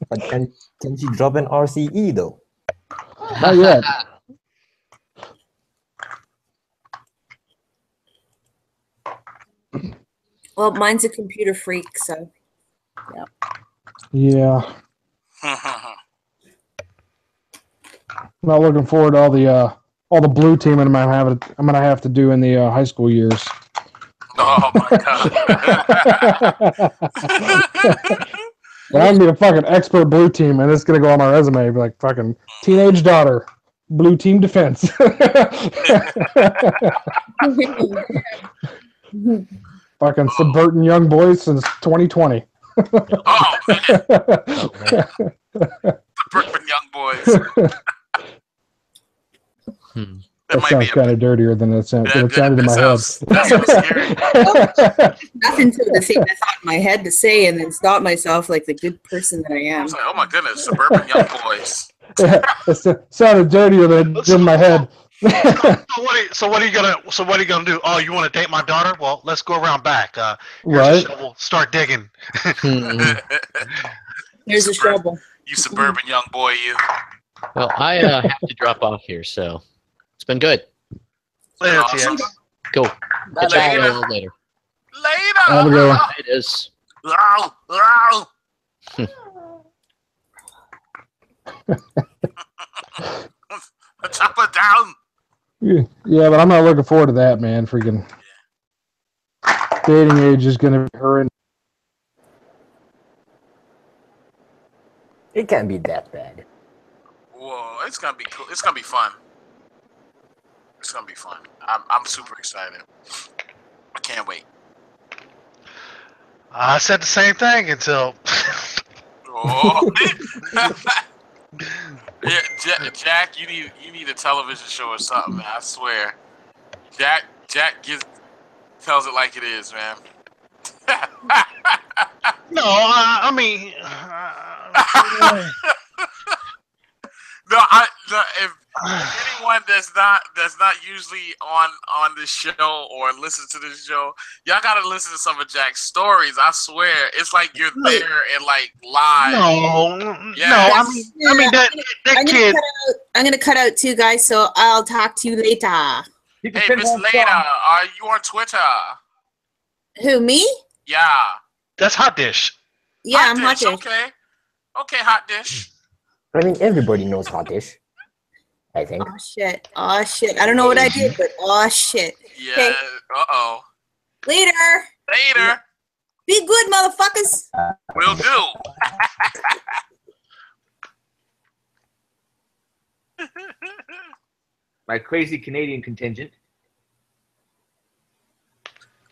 But can she drop an RCE though? Not yet. Well, mine's a computer freak, so yeah. Yeah. Not looking forward to all the blue teaming I'm gonna have to do in the high school years. Oh my god. But I'm gonna be a fucking expert blue team, and it's gonna go on my resume. Be like fucking teenage daughter, blue team defense. Fucking subverting young boys since 2020. Oh man. Suburban young boys. That sounds kind of dirtier than it sounded in my head. That sounds scary. Nothing to the thing I thought in my head to say, and then stop myself like the good person that I I am. was like, oh my goodness, suburban young boys. Yeah, it sounded dirtier than it did in my head. So what are you gonna do? Oh, you want to date my daughter? Well, let's go around back. Here's Right. a shovel. Start digging. There's a shovel. You suburban young boy, you. Well, I have to drop off here, so it's been good. Later, Awesome. TX. Cool. Catch Later. you all later. Later. Have a good one. It is. Ow, ow. Chop her down. Yeah, but I'm not looking forward to that, man. Freaking dating age is going to be horrendous. It can't be that bad. Whoa, it's gonna be cool. It's gonna be fun. It's gonna be fun. I'm super excited. I can't wait. I said the same thing until. Oh. Yeah, Jack, you need a television show or something, man. I swear. Jack tells it like it is, man. No, I mean. No, if anyone that's not usually on this show or listen to this show, y'all gotta listen to some of Jack's stories. I swear, it's like you're there and like live. No, I mean that kid. I'm gonna cut out too, guys. So I'll talk to you later. Hey, Miss Leda, are you on Twitter? Who, me? Yeah. That's Hot Dish. Yeah, I'm Hot Dish. Okay, Hot Dish. I mean, everybody knows Hot Dish. I think. Oh shit! Oh shit! I don't know what I did, but oh shit. Yeah. Okay. Uh-oh. Later. Be good, motherfuckers. Will do. My crazy Canadian contingent.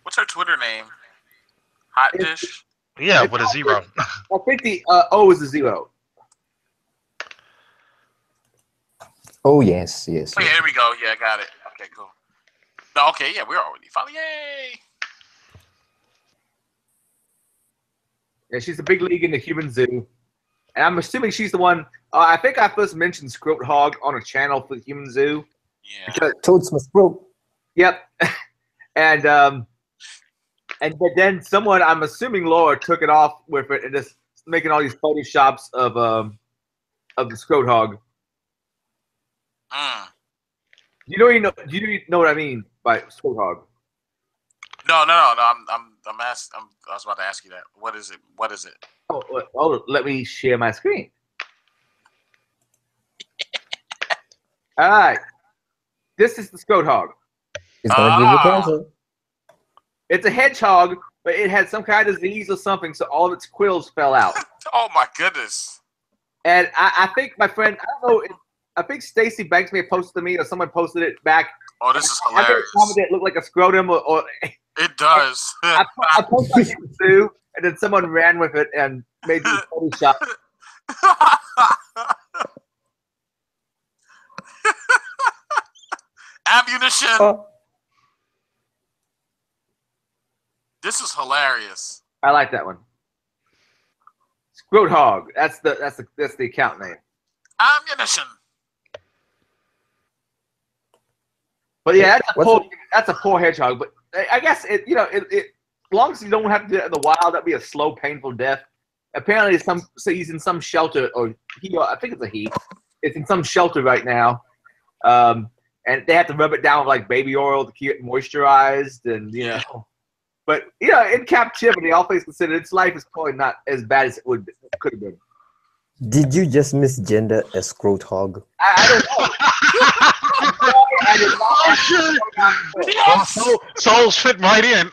What's her Twitter name? Hot Dish? Yeah, with a 0. I think the O is a 0. Oh, yes. Oh, yeah, here we go. Yeah, I got it. Okay, cool. No, okay, yeah, we're already following. Yay! Yeah, she's a big league in the human zoo. And I'm assuming she's the one. I think I first mentioned Scroat Hog on a channel for the human zoo. Yeah. Because, Toads must grow. yep. And but then someone, I'm assuming Laura, took it off with it and just making all these photoshops of the Scroat Hog. Do you know what I mean by Scroat Hog? No. I was about to ask you that. What is it? Oh, let me share my screen. All right. This is the Scroat Hog. It's gonna give you cancer. It's a hedgehog, but it had some kind of disease or something, so all of its quills fell out. Oh my goodness! And I think my friend, I don't know, I think Stacy Banks may have posted to me, or someone posted it back. Oh, this is I think hilarious. it commented it looked like a scrotum, or It does. I posted it too, and then someone ran with it and made the Photoshop. Ammunition. This is hilarious. I like that one. Scroat Hog. That's the account name. Ammunition. But yeah, that's a poor hedgehog. But I guess it as long as you don't have to do it in the wild, that'd be a slow, painful death. Apparently, he's in some shelter, or I think it's a he. It's in some shelter right now, and they have to rub it down with like baby oil to keep it moisturized, and But in captivity, all things considered, its life is probably not as bad as it could have been. Did you just misgender a Scroat Hog? I don't know. I did not. Yes! Soul's fit right in.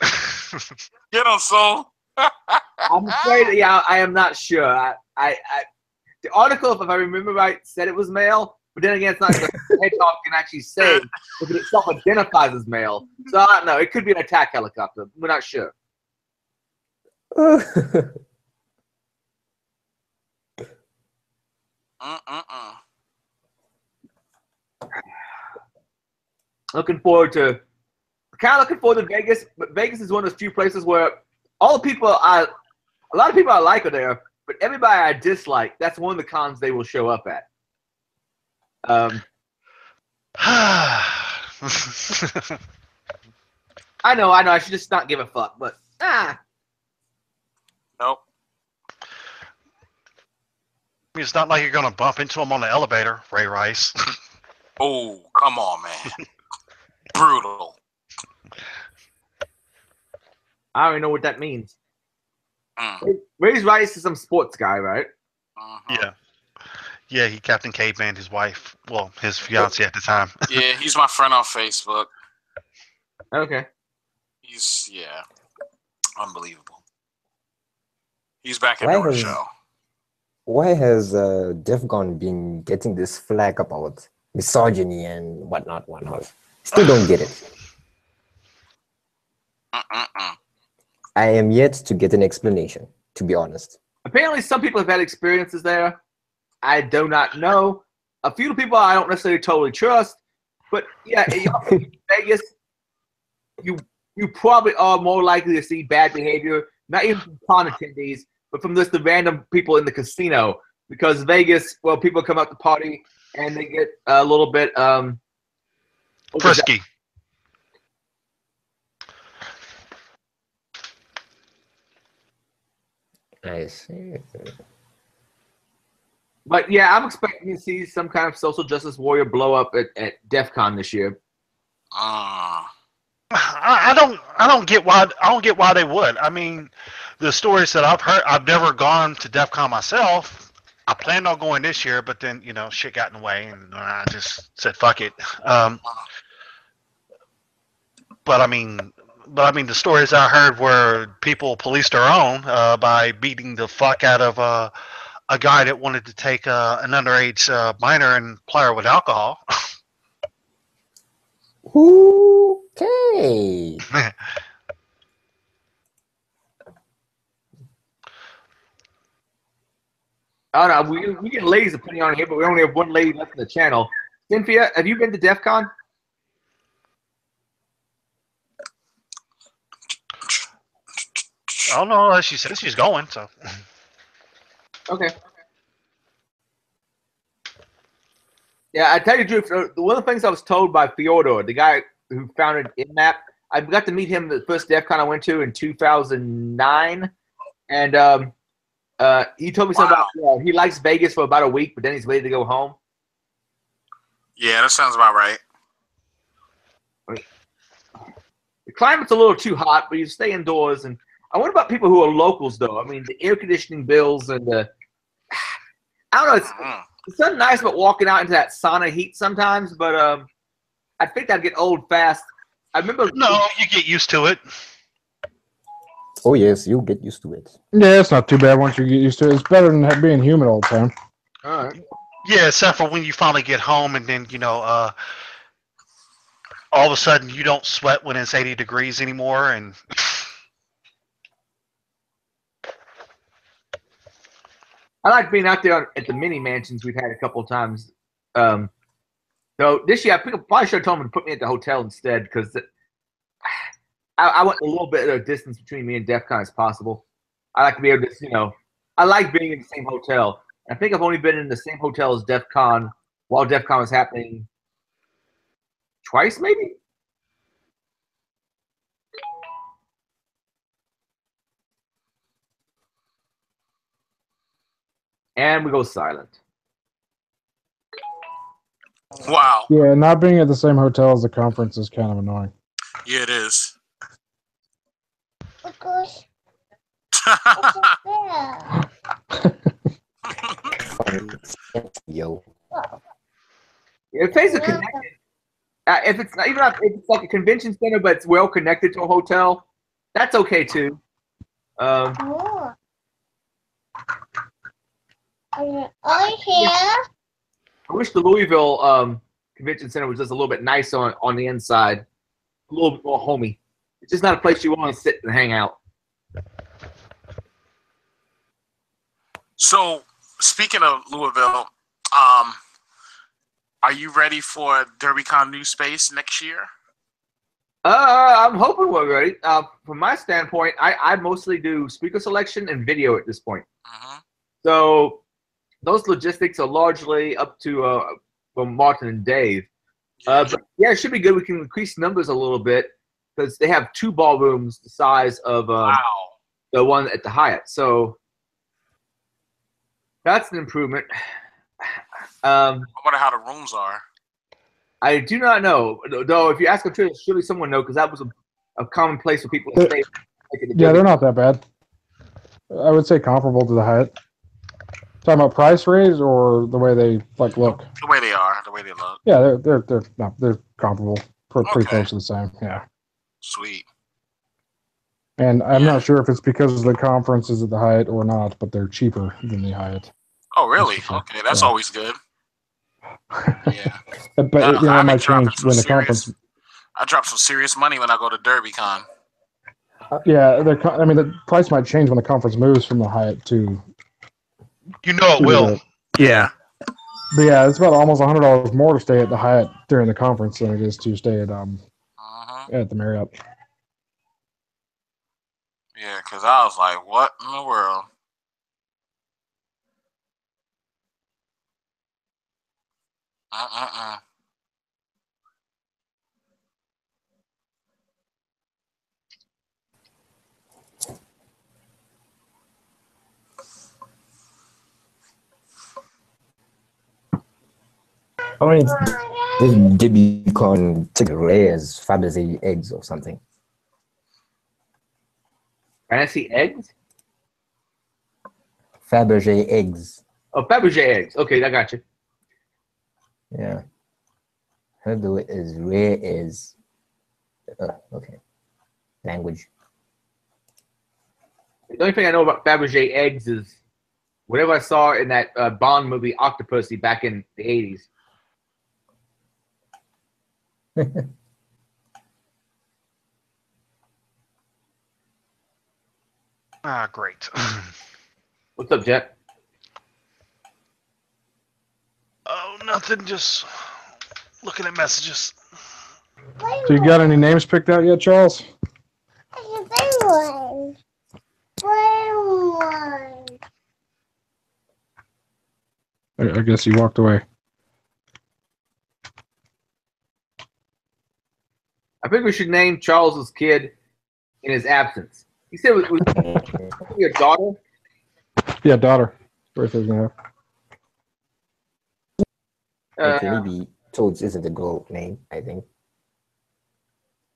Get on, Soul. I'm afraid, I am not sure. The article, if I remember right, said it was male, but then again, it's not the hedgehog can actually say if it itself identifies as male. So I don't know. It could be an attack helicopter. We're not sure. Looking forward to Vegas, but Vegas is one of those few places where a lot of people I like are there, but everybody I dislike, that's one of the cons they will show up at. I know, I should just not give a fuck, but Nope. It's not like you're gonna bump into him on the elevator, Ray Rice. Oh, come on, man. Brutal. I don't even know what that means. Ray Rice is some sports guy, right? Yeah. Yeah, he Captain Caveman, his wife. Well, his fiance at the time. Yeah, he's my friend on Facebook. Okay. He's unbelievable. He's back in Why the has show. why has DEFCON been getting this flag about misogyny and whatnot? Still don't get it. I am yet to get an explanation, to be honest. Apparently, some people have had experiences there. I do not know. A few people I don't necessarily totally trust, but yeah, in Vegas, you probably are more likely to see bad behavior, not even from con attendees, but from just the random people in the casino. Because Vegas, well, people come out to party and they get a little bit Frisky. I see. But yeah, I'm expecting to see some kind of social justice warrior blow up at DEF CON this year. I don't get why they would. I mean, the stories that I've heard, I've never gone to DEF CON myself. I planned on going this year, but then shit got in the way, and I just said fuck it. But I mean, the stories I heard were people policed their own by beating the fuck out of a guy that wanted to take an underage minor and ply her with alcohol. Okay. I don't know. We get ladies opinion on here, but we only have one lady left in the channel. Cynthia, have you been to DEF CON? I don't know. She said she's going, so. Okay. Yeah, I tell you the truth. One of the things I was told by Fyodor, the guy who founded InMap, I got to meet him the first DEF CON I went to in 2009, and he told me something about he likes Vegas for about a week, but then he's ready to go home. Yeah, that sounds about right. The climate's a little too hot, but you stay indoors. And I wonder about people who are locals, though. I mean, the air conditioning bills and the I don't know. It's something nice about walking out into that sauna heat sometimes, but I think I'd get old fast. I remember. No, you get used to it. Oh yes, you get used to it. Yeah, it's not too bad once you get used to it. It's better than being humid all the time. All right. Yeah, except for when you finally get home and then all of a sudden you don't sweat when it's 80 degrees anymore, and I like being out there at the mini mansions we've had a couple of times. So this year, I probably should have told them to put me at the hotel instead, because I want a little bit of distance between me and DEF CON as possible. I like to be able to, I like being in the same hotel. I think I've only been in the same hotel as DEF CON while DEF CON was happening twice, maybe? And we go silent. Wow. Yeah, not being at the same hotel as the conference is kind of annoying. Yeah, it is. Of course. Yo. If things are connected, if it's not, even if it's like a convention center, but it's well connected to a hotel, that's okay too. Oh. Are you here? I wish the Louisville Convention Center was just a little bit nicer on the inside, a little bit more homey. It's just not a place you want to sit and hang out. So, speaking of Louisville, are you ready for DerbyCon New Space next year? I'm hoping we're ready. From my standpoint, I mostly do speaker selection and video at this point. So those logistics are largely up to from Martin and Dave. But yeah, it should be good. We can increase numbers a little bit because they have 2 ballrooms the size of the one at the Hyatt. So that's an improvement. I wonder how the rooms are. I do not know. Though, if you ask them, surely someone knows, because that was a common place for people to stay. Yeah, they're not that bad. I would say comparable to the Hyatt. Talking about price raise or the way they like look? The way they are, the way they look. Yeah, they're comparable, pretty Okay. close to the same. Yeah. Sweet. And I'm not sure if it's because the conference is at the Hyatt or not, but they're cheaper than the Hyatt. Oh, really? That's for sure. Okay, that's Yeah. always good. Yeah. But I it might be dropping change some when the serious. conference. I drop some serious money when I go to DerbyCon. Yeah, I mean the price might change when the conference moves from the Hyatt to. You know it will. Yeah. But yeah, it's about almost $100 more to stay at the Hyatt during the conference than it is to stay at the Marriott. Yeah, because I was like, what in the world? I mean, this DebbieCon took rares, Fabergé eggs or something. Fantasy eggs? Fabergé eggs. Oh, Fabergé eggs. Okay, I got you. Yeah. Heard the way as rare as. Okay. Language. The only thing I know about Fabergé eggs is whatever I saw in that Bond movie Octopussy back in the 80s. Great. What's up, Jet? Oh, nothing. Just looking at messages. So you got any names picked out yet, Charles? I guess he walked away. I think we should name Charles's kid in his absence. He said it was your daughter? Yeah, daughter. Birthday's gonna have. Okay, maybe Toads isn't a girl name, I think.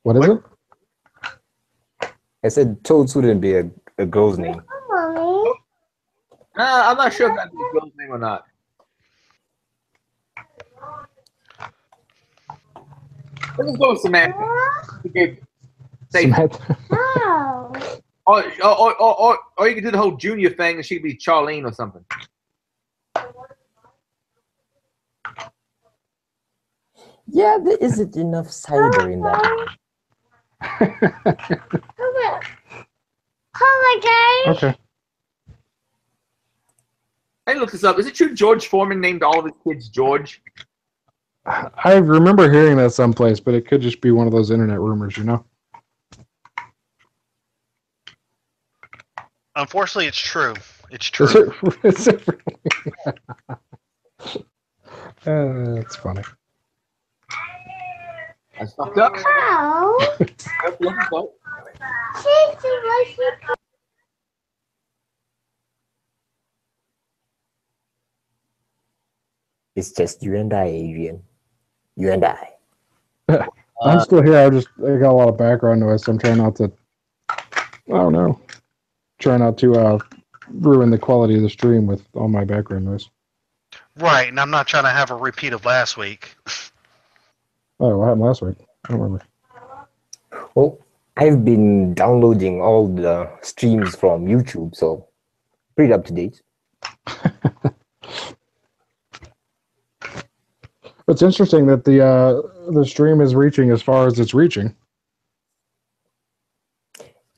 What is it? I said Toads wouldn't be a girl's name. I'm not sure if that's a girl's name or not. Let's go with Samantha. Samantha. Or you could do the whole junior thing and she could be Charlene or something. Yeah, there isn't enough cyber in that. Okay. I looked this up. Is it true George Foreman named all of his kids George? I remember hearing that someplace, but it could just be one of those internet rumors, you know? Unfortunately, it's true. It's true. Is it really? That's funny. That's fucked up. It's just you and I, Adrian. You and I. I'm still here. I got a lot of background noise, so I'm trying not to. I don't know. Try not to ruin the quality of the stream with all my background noise. Right, and I'm not trying to have a repeat of last week. Oh, what happened last week? I don't remember. Well, I've been downloading all the streams from YouTube, so pretty up to date. It's interesting that the stream is reaching as far as it's reaching.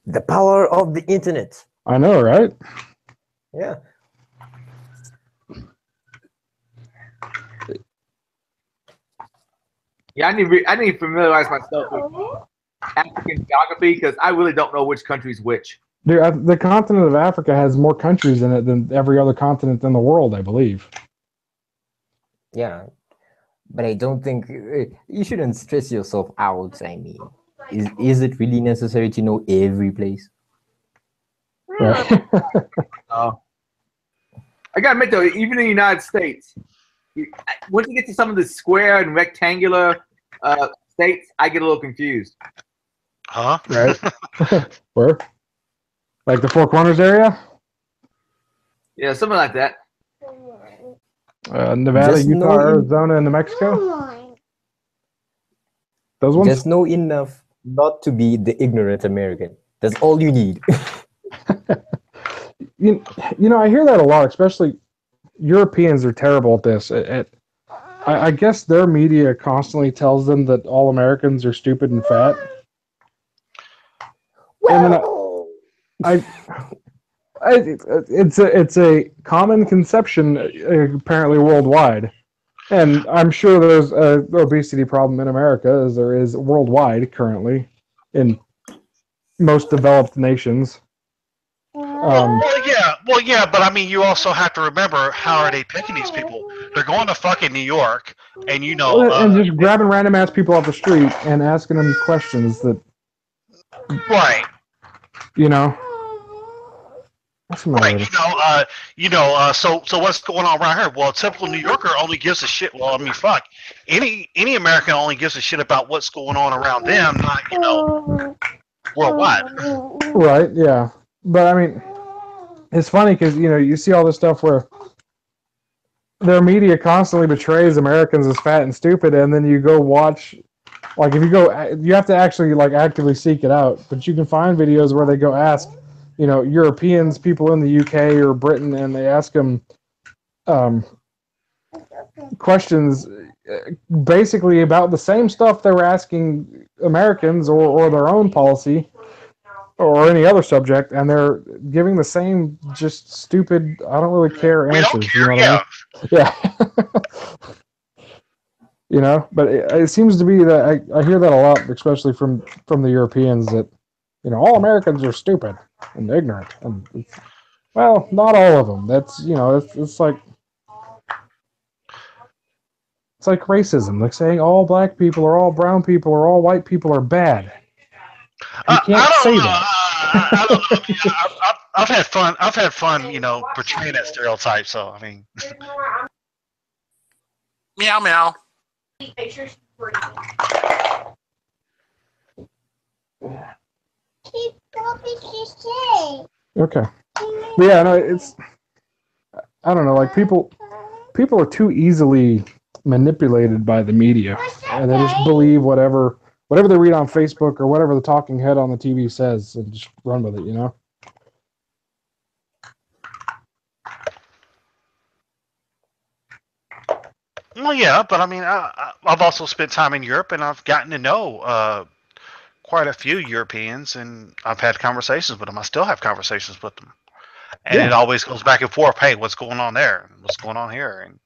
The power of the internet. I know, right? Yeah. Yeah, I need to familiarize myself with African geography because I really don't know which country's which. Dude, the continent of Africa has more countries in it than every other continent in the world, I believe. Yeah, but I don't think you shouldn't stress yourself out. I mean, is it really necessary to know every place? Right. I gotta admit though, even in the United States, once you get to some of the square and rectangular states, I get a little confused. Huh? Right. Where? Like the Four Corners area? Yeah, something like that. Nevada, Just Utah, know Arizona, and New Mexico. Those ones. Just know enough not to be the ignorant American. That's all you need. You know, I hear that a lot, especially Europeans are terrible at this. I guess their media constantly tells them that all Americans are stupid and fat. Well, And then it's a common conception apparently worldwide, and I'm sure there's an obesity problem in America as there is worldwide currently in most developed nations. Well, yeah, but I mean, you also have to remember how are they picking these people? They're going to fucking New York, and and just grabbing random ass people off the street and asking them questions that, right, you know. What's the matter right, with so what's going on right here? Well, a typical New Yorker only gives a shit. Well, I mean, fuck, any American only gives a shit about what's going on around them, not worldwide. Right? Yeah, but I mean, it's funny because you see all this stuff where their media constantly betrays Americans as fat and stupid, and then you go watch, like if you go, you have to actually like actively seek it out. But you can find videos where they go ask, Europeans, people in the UK or Britain, and they ask them questions basically about the same stuff they were asking Americans or their own policy or any other subject, and they're giving the same just stupid, I don't really care answers. We don't care, Yeah. But it seems to be that I hear that a lot, especially from the Europeans, that all Americans are stupid and ignorant, and well, not all of them. That's it's like racism, like saying all black people or all brown people or all white people are bad. You can't say that. I don't know. I've had fun. I've had fun, portraying that stereotype. So I mean, meow meow. Okay. But yeah, no, it's, I don't know, like people are too easily manipulated by the media, and they just believe whatever they read on Facebook or whatever the talking head on the TV says, and just run with it. well, yeah, but I mean, I've also spent time in Europe, and I've gotten to know quite a few Europeans, and I've had conversations with them. I still have conversations with them, and it always goes back and forth. Hey, what's going on there? What's going on here? And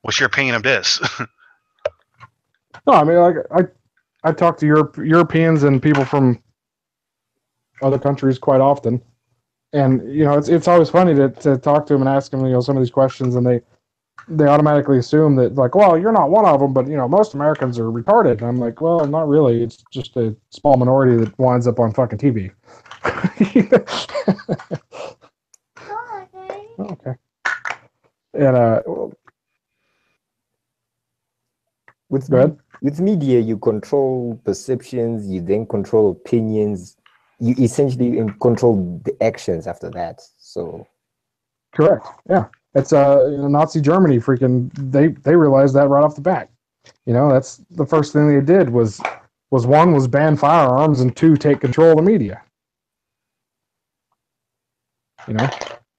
what's your opinion of this? No, I mean, like I talk to Europeans and people from other countries quite often, and it's always funny to talk to them and ask them some of these questions, and they automatically assume that, like, well, you're not one of them, but most Americans are retarded. And I'm like, well, not really. It's just a small minority that winds up on fucking TV. Okay. And with media, you control perceptions, you then control opinions, you essentially control the actions after that. So correct. Yeah. It's Nazi Germany freaking they realized that right off the bat. That's the first thing they did was one was ban firearms, and two, take control of the media.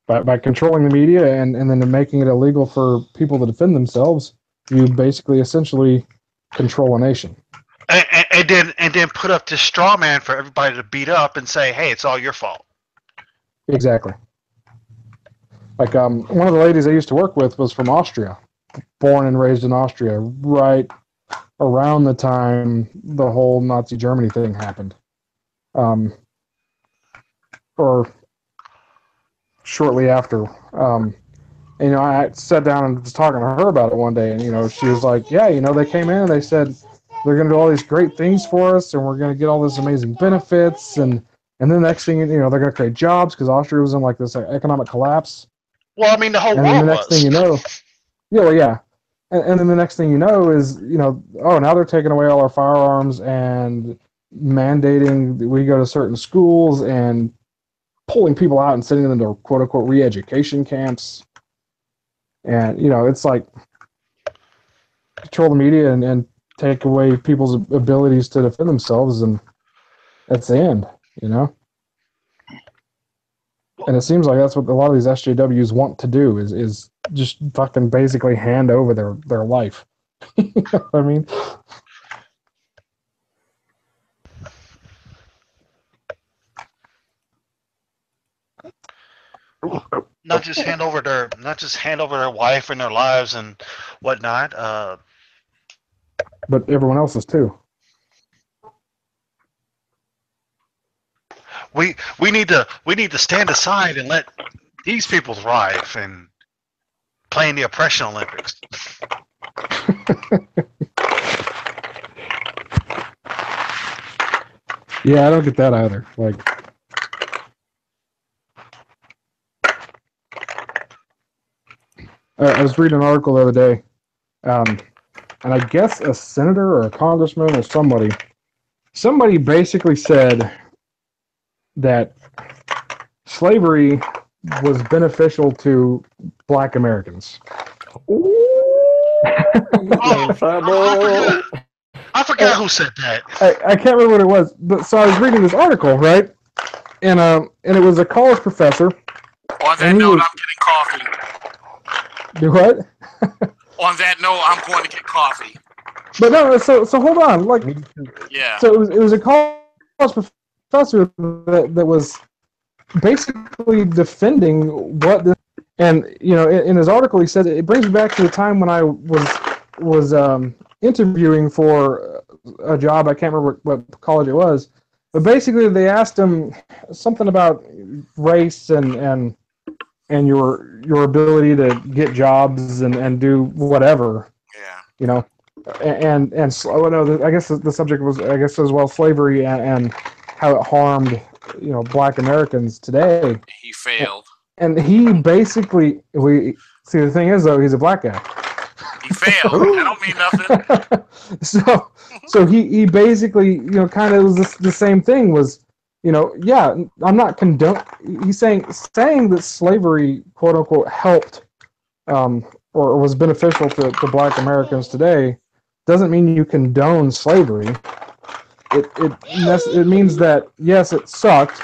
By controlling the media and then making it illegal for people to defend themselves, you basically essentially control a nation. And then put up this straw man for everybody to beat up and say, hey, it's all your fault. Exactly. Like one of the ladies I used to work with was from Austria, born and raised in Austria, right around the time the whole Nazi Germany thing happened, or shortly after. I sat down and was talking to her about it one day, and she was like, "Yeah, they came in and they said they're going to do all these great things for us, and we're going to get all this amazing benefits, and then the next thing they're going to create jobs because Austria was in like this economic collapse." Well, I mean, the whole and world then the next thing you know, and then the next thing you know is oh, now they're taking away all our firearms and mandating that we go to certain schools and pulling people out and sending them to quote unquote re-education camps. And it's like control the media and take away people's abilities to defend themselves, and that's the end. And it seems like that's what a lot of these SJWs want to do is just fucking basically hand over their life. You know what I mean? Not just hand over their wife and their lives and whatnot. But everyone else's too. We need to stand aside and let these people thrive and play in the oppression Olympics. Yeah, I don't get that either. Like, I was reading an article the other day, and I guess a senator or a congressman or somebody basically said that slavery was beneficial to Black Americans. I forgot who said that. I can't remember what it was, but so I was reading this article, right? And it was a college professor. On that note, I'm getting coffee. Do what? On that note, I'm going to get coffee. But no, so hold on, like, yeah. So it was a college professor that was basically defending what this, and in his article he said it brings me back to the time when I was interviewing for a job. I can't remember what college it was, but basically they asked him something about race and your ability to get jobs and do whatever. Yeah. And I guess the subject was as well slavery and how it harmed Black Americans today. He failed. And he basically the thing is though, he's a Black guy. He failed. That don't mean nothing. So he basically kind of was the same thing was I'm not he's saying that slavery quote unquote helped or was beneficial to Black Americans today doesn't mean you condone slavery. It means that yes, it sucked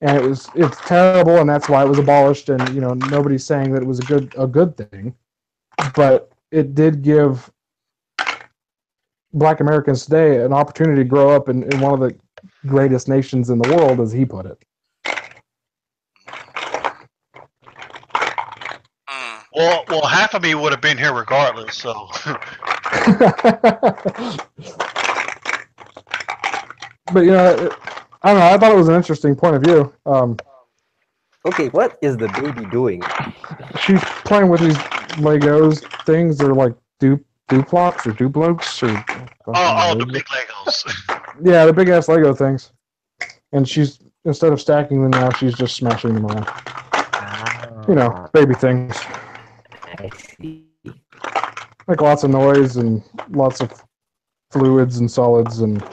and it's terrible and that's why it was abolished, and nobody's saying that it was a good thing, but it did give Black Americans today an opportunity to grow up in one of the greatest nations in the world, as he put it. Well, half of me would have been here regardless. So. But I don't know. I thought it was an interesting point of view. Okay, what is the baby doing? She's playing with these Legos things. They're like Duplox or Duplokes or. The big Legos. Yeah, the big ass Lego things. And she's instead of stacking them now, she's just smashing them around. Baby things. I see. Like lots of noise and lots of fluids and solids and.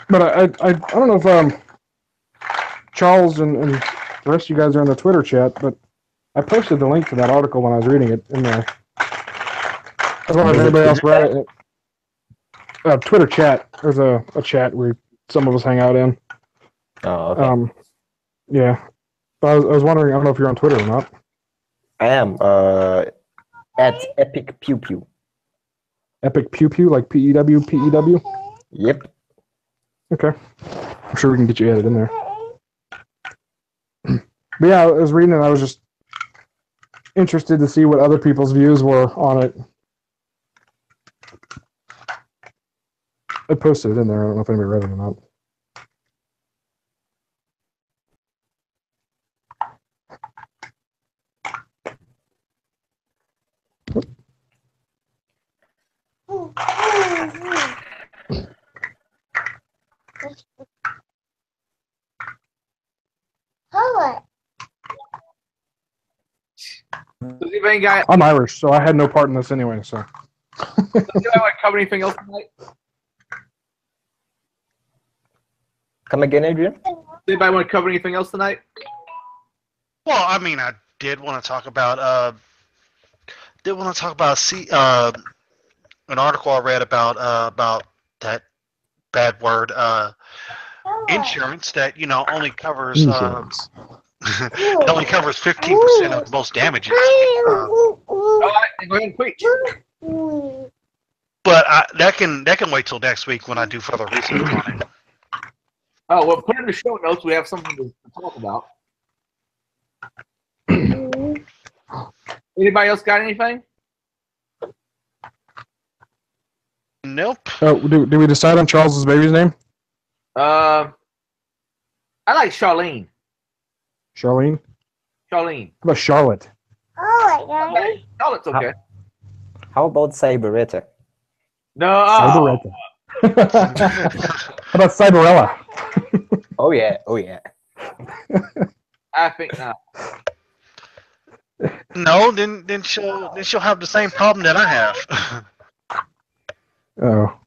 But I don't know if Charles and the rest of you guys are in the Twitter chat, but I posted the link to that article when I was reading it in there. I don't know if anybody else read it. Twitter chat. There's a chat where some of us hang out in. Oh, okay. Yeah. But I was wondering, I don't know if you're on Twitter or not. I am. At Epic Pew Pew. Epic Pew Pew, like PEW, PEW? Yep. Okay. I'm sure we can get you added in there. But yeah, I was reading it, I was just interested to see what other people's views were on it. I posted it in there. I don't know if anybody read it or not. Anything, guy? I'm Irish, so I had no part in this anyway. So. Does anybody want to cover anything else tonight? Come again, Adrian? Does anybody want to cover anything else tonight? Well, I mean, I did want to talk about an article I read about that bad word insurance that only covers Insurance. it only covers 15% of most damages. All right, go ahead and preach. But that can wait till next week when I do further research on it. Oh, well, put in the show notes. We have something to talk about. Anybody else got anything? Nope. Oh, did we decide on Charles's baby's name? I like Charlene. Charlene? Charlene. How about Charlotte? Okay. Charlotte's okay. How about Cyberetta? No. Cyberetta. How about Cyberella? Oh yeah, oh yeah. I think not. No, then she'll have the same problem that I have. Oh.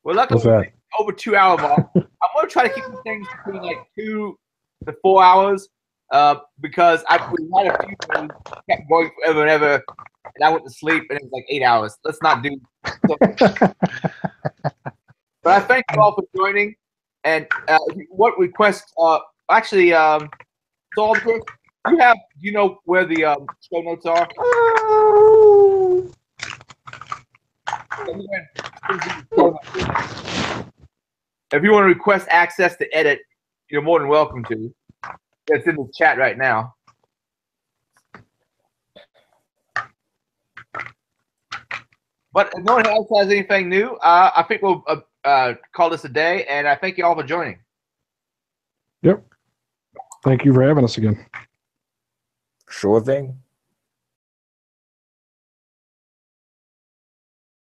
Well, luckily, What's that? over 2 hour mark. I'm going to try to keep the things between like 2 to 4 hours because we had a few things kept going forever and ever, and I went to sleep and it was like 8 hours. Let's not do so. But I thank you all for joining. And what request? Actually, Soldier, you know where the show notes are? If you want to request access to edit, you're more than welcome to. It's in the chat right now. But if no one else has anything new, I think we'll call this a day, and I thank you all for joining. Yep. Thank you for having us again. Sure thing.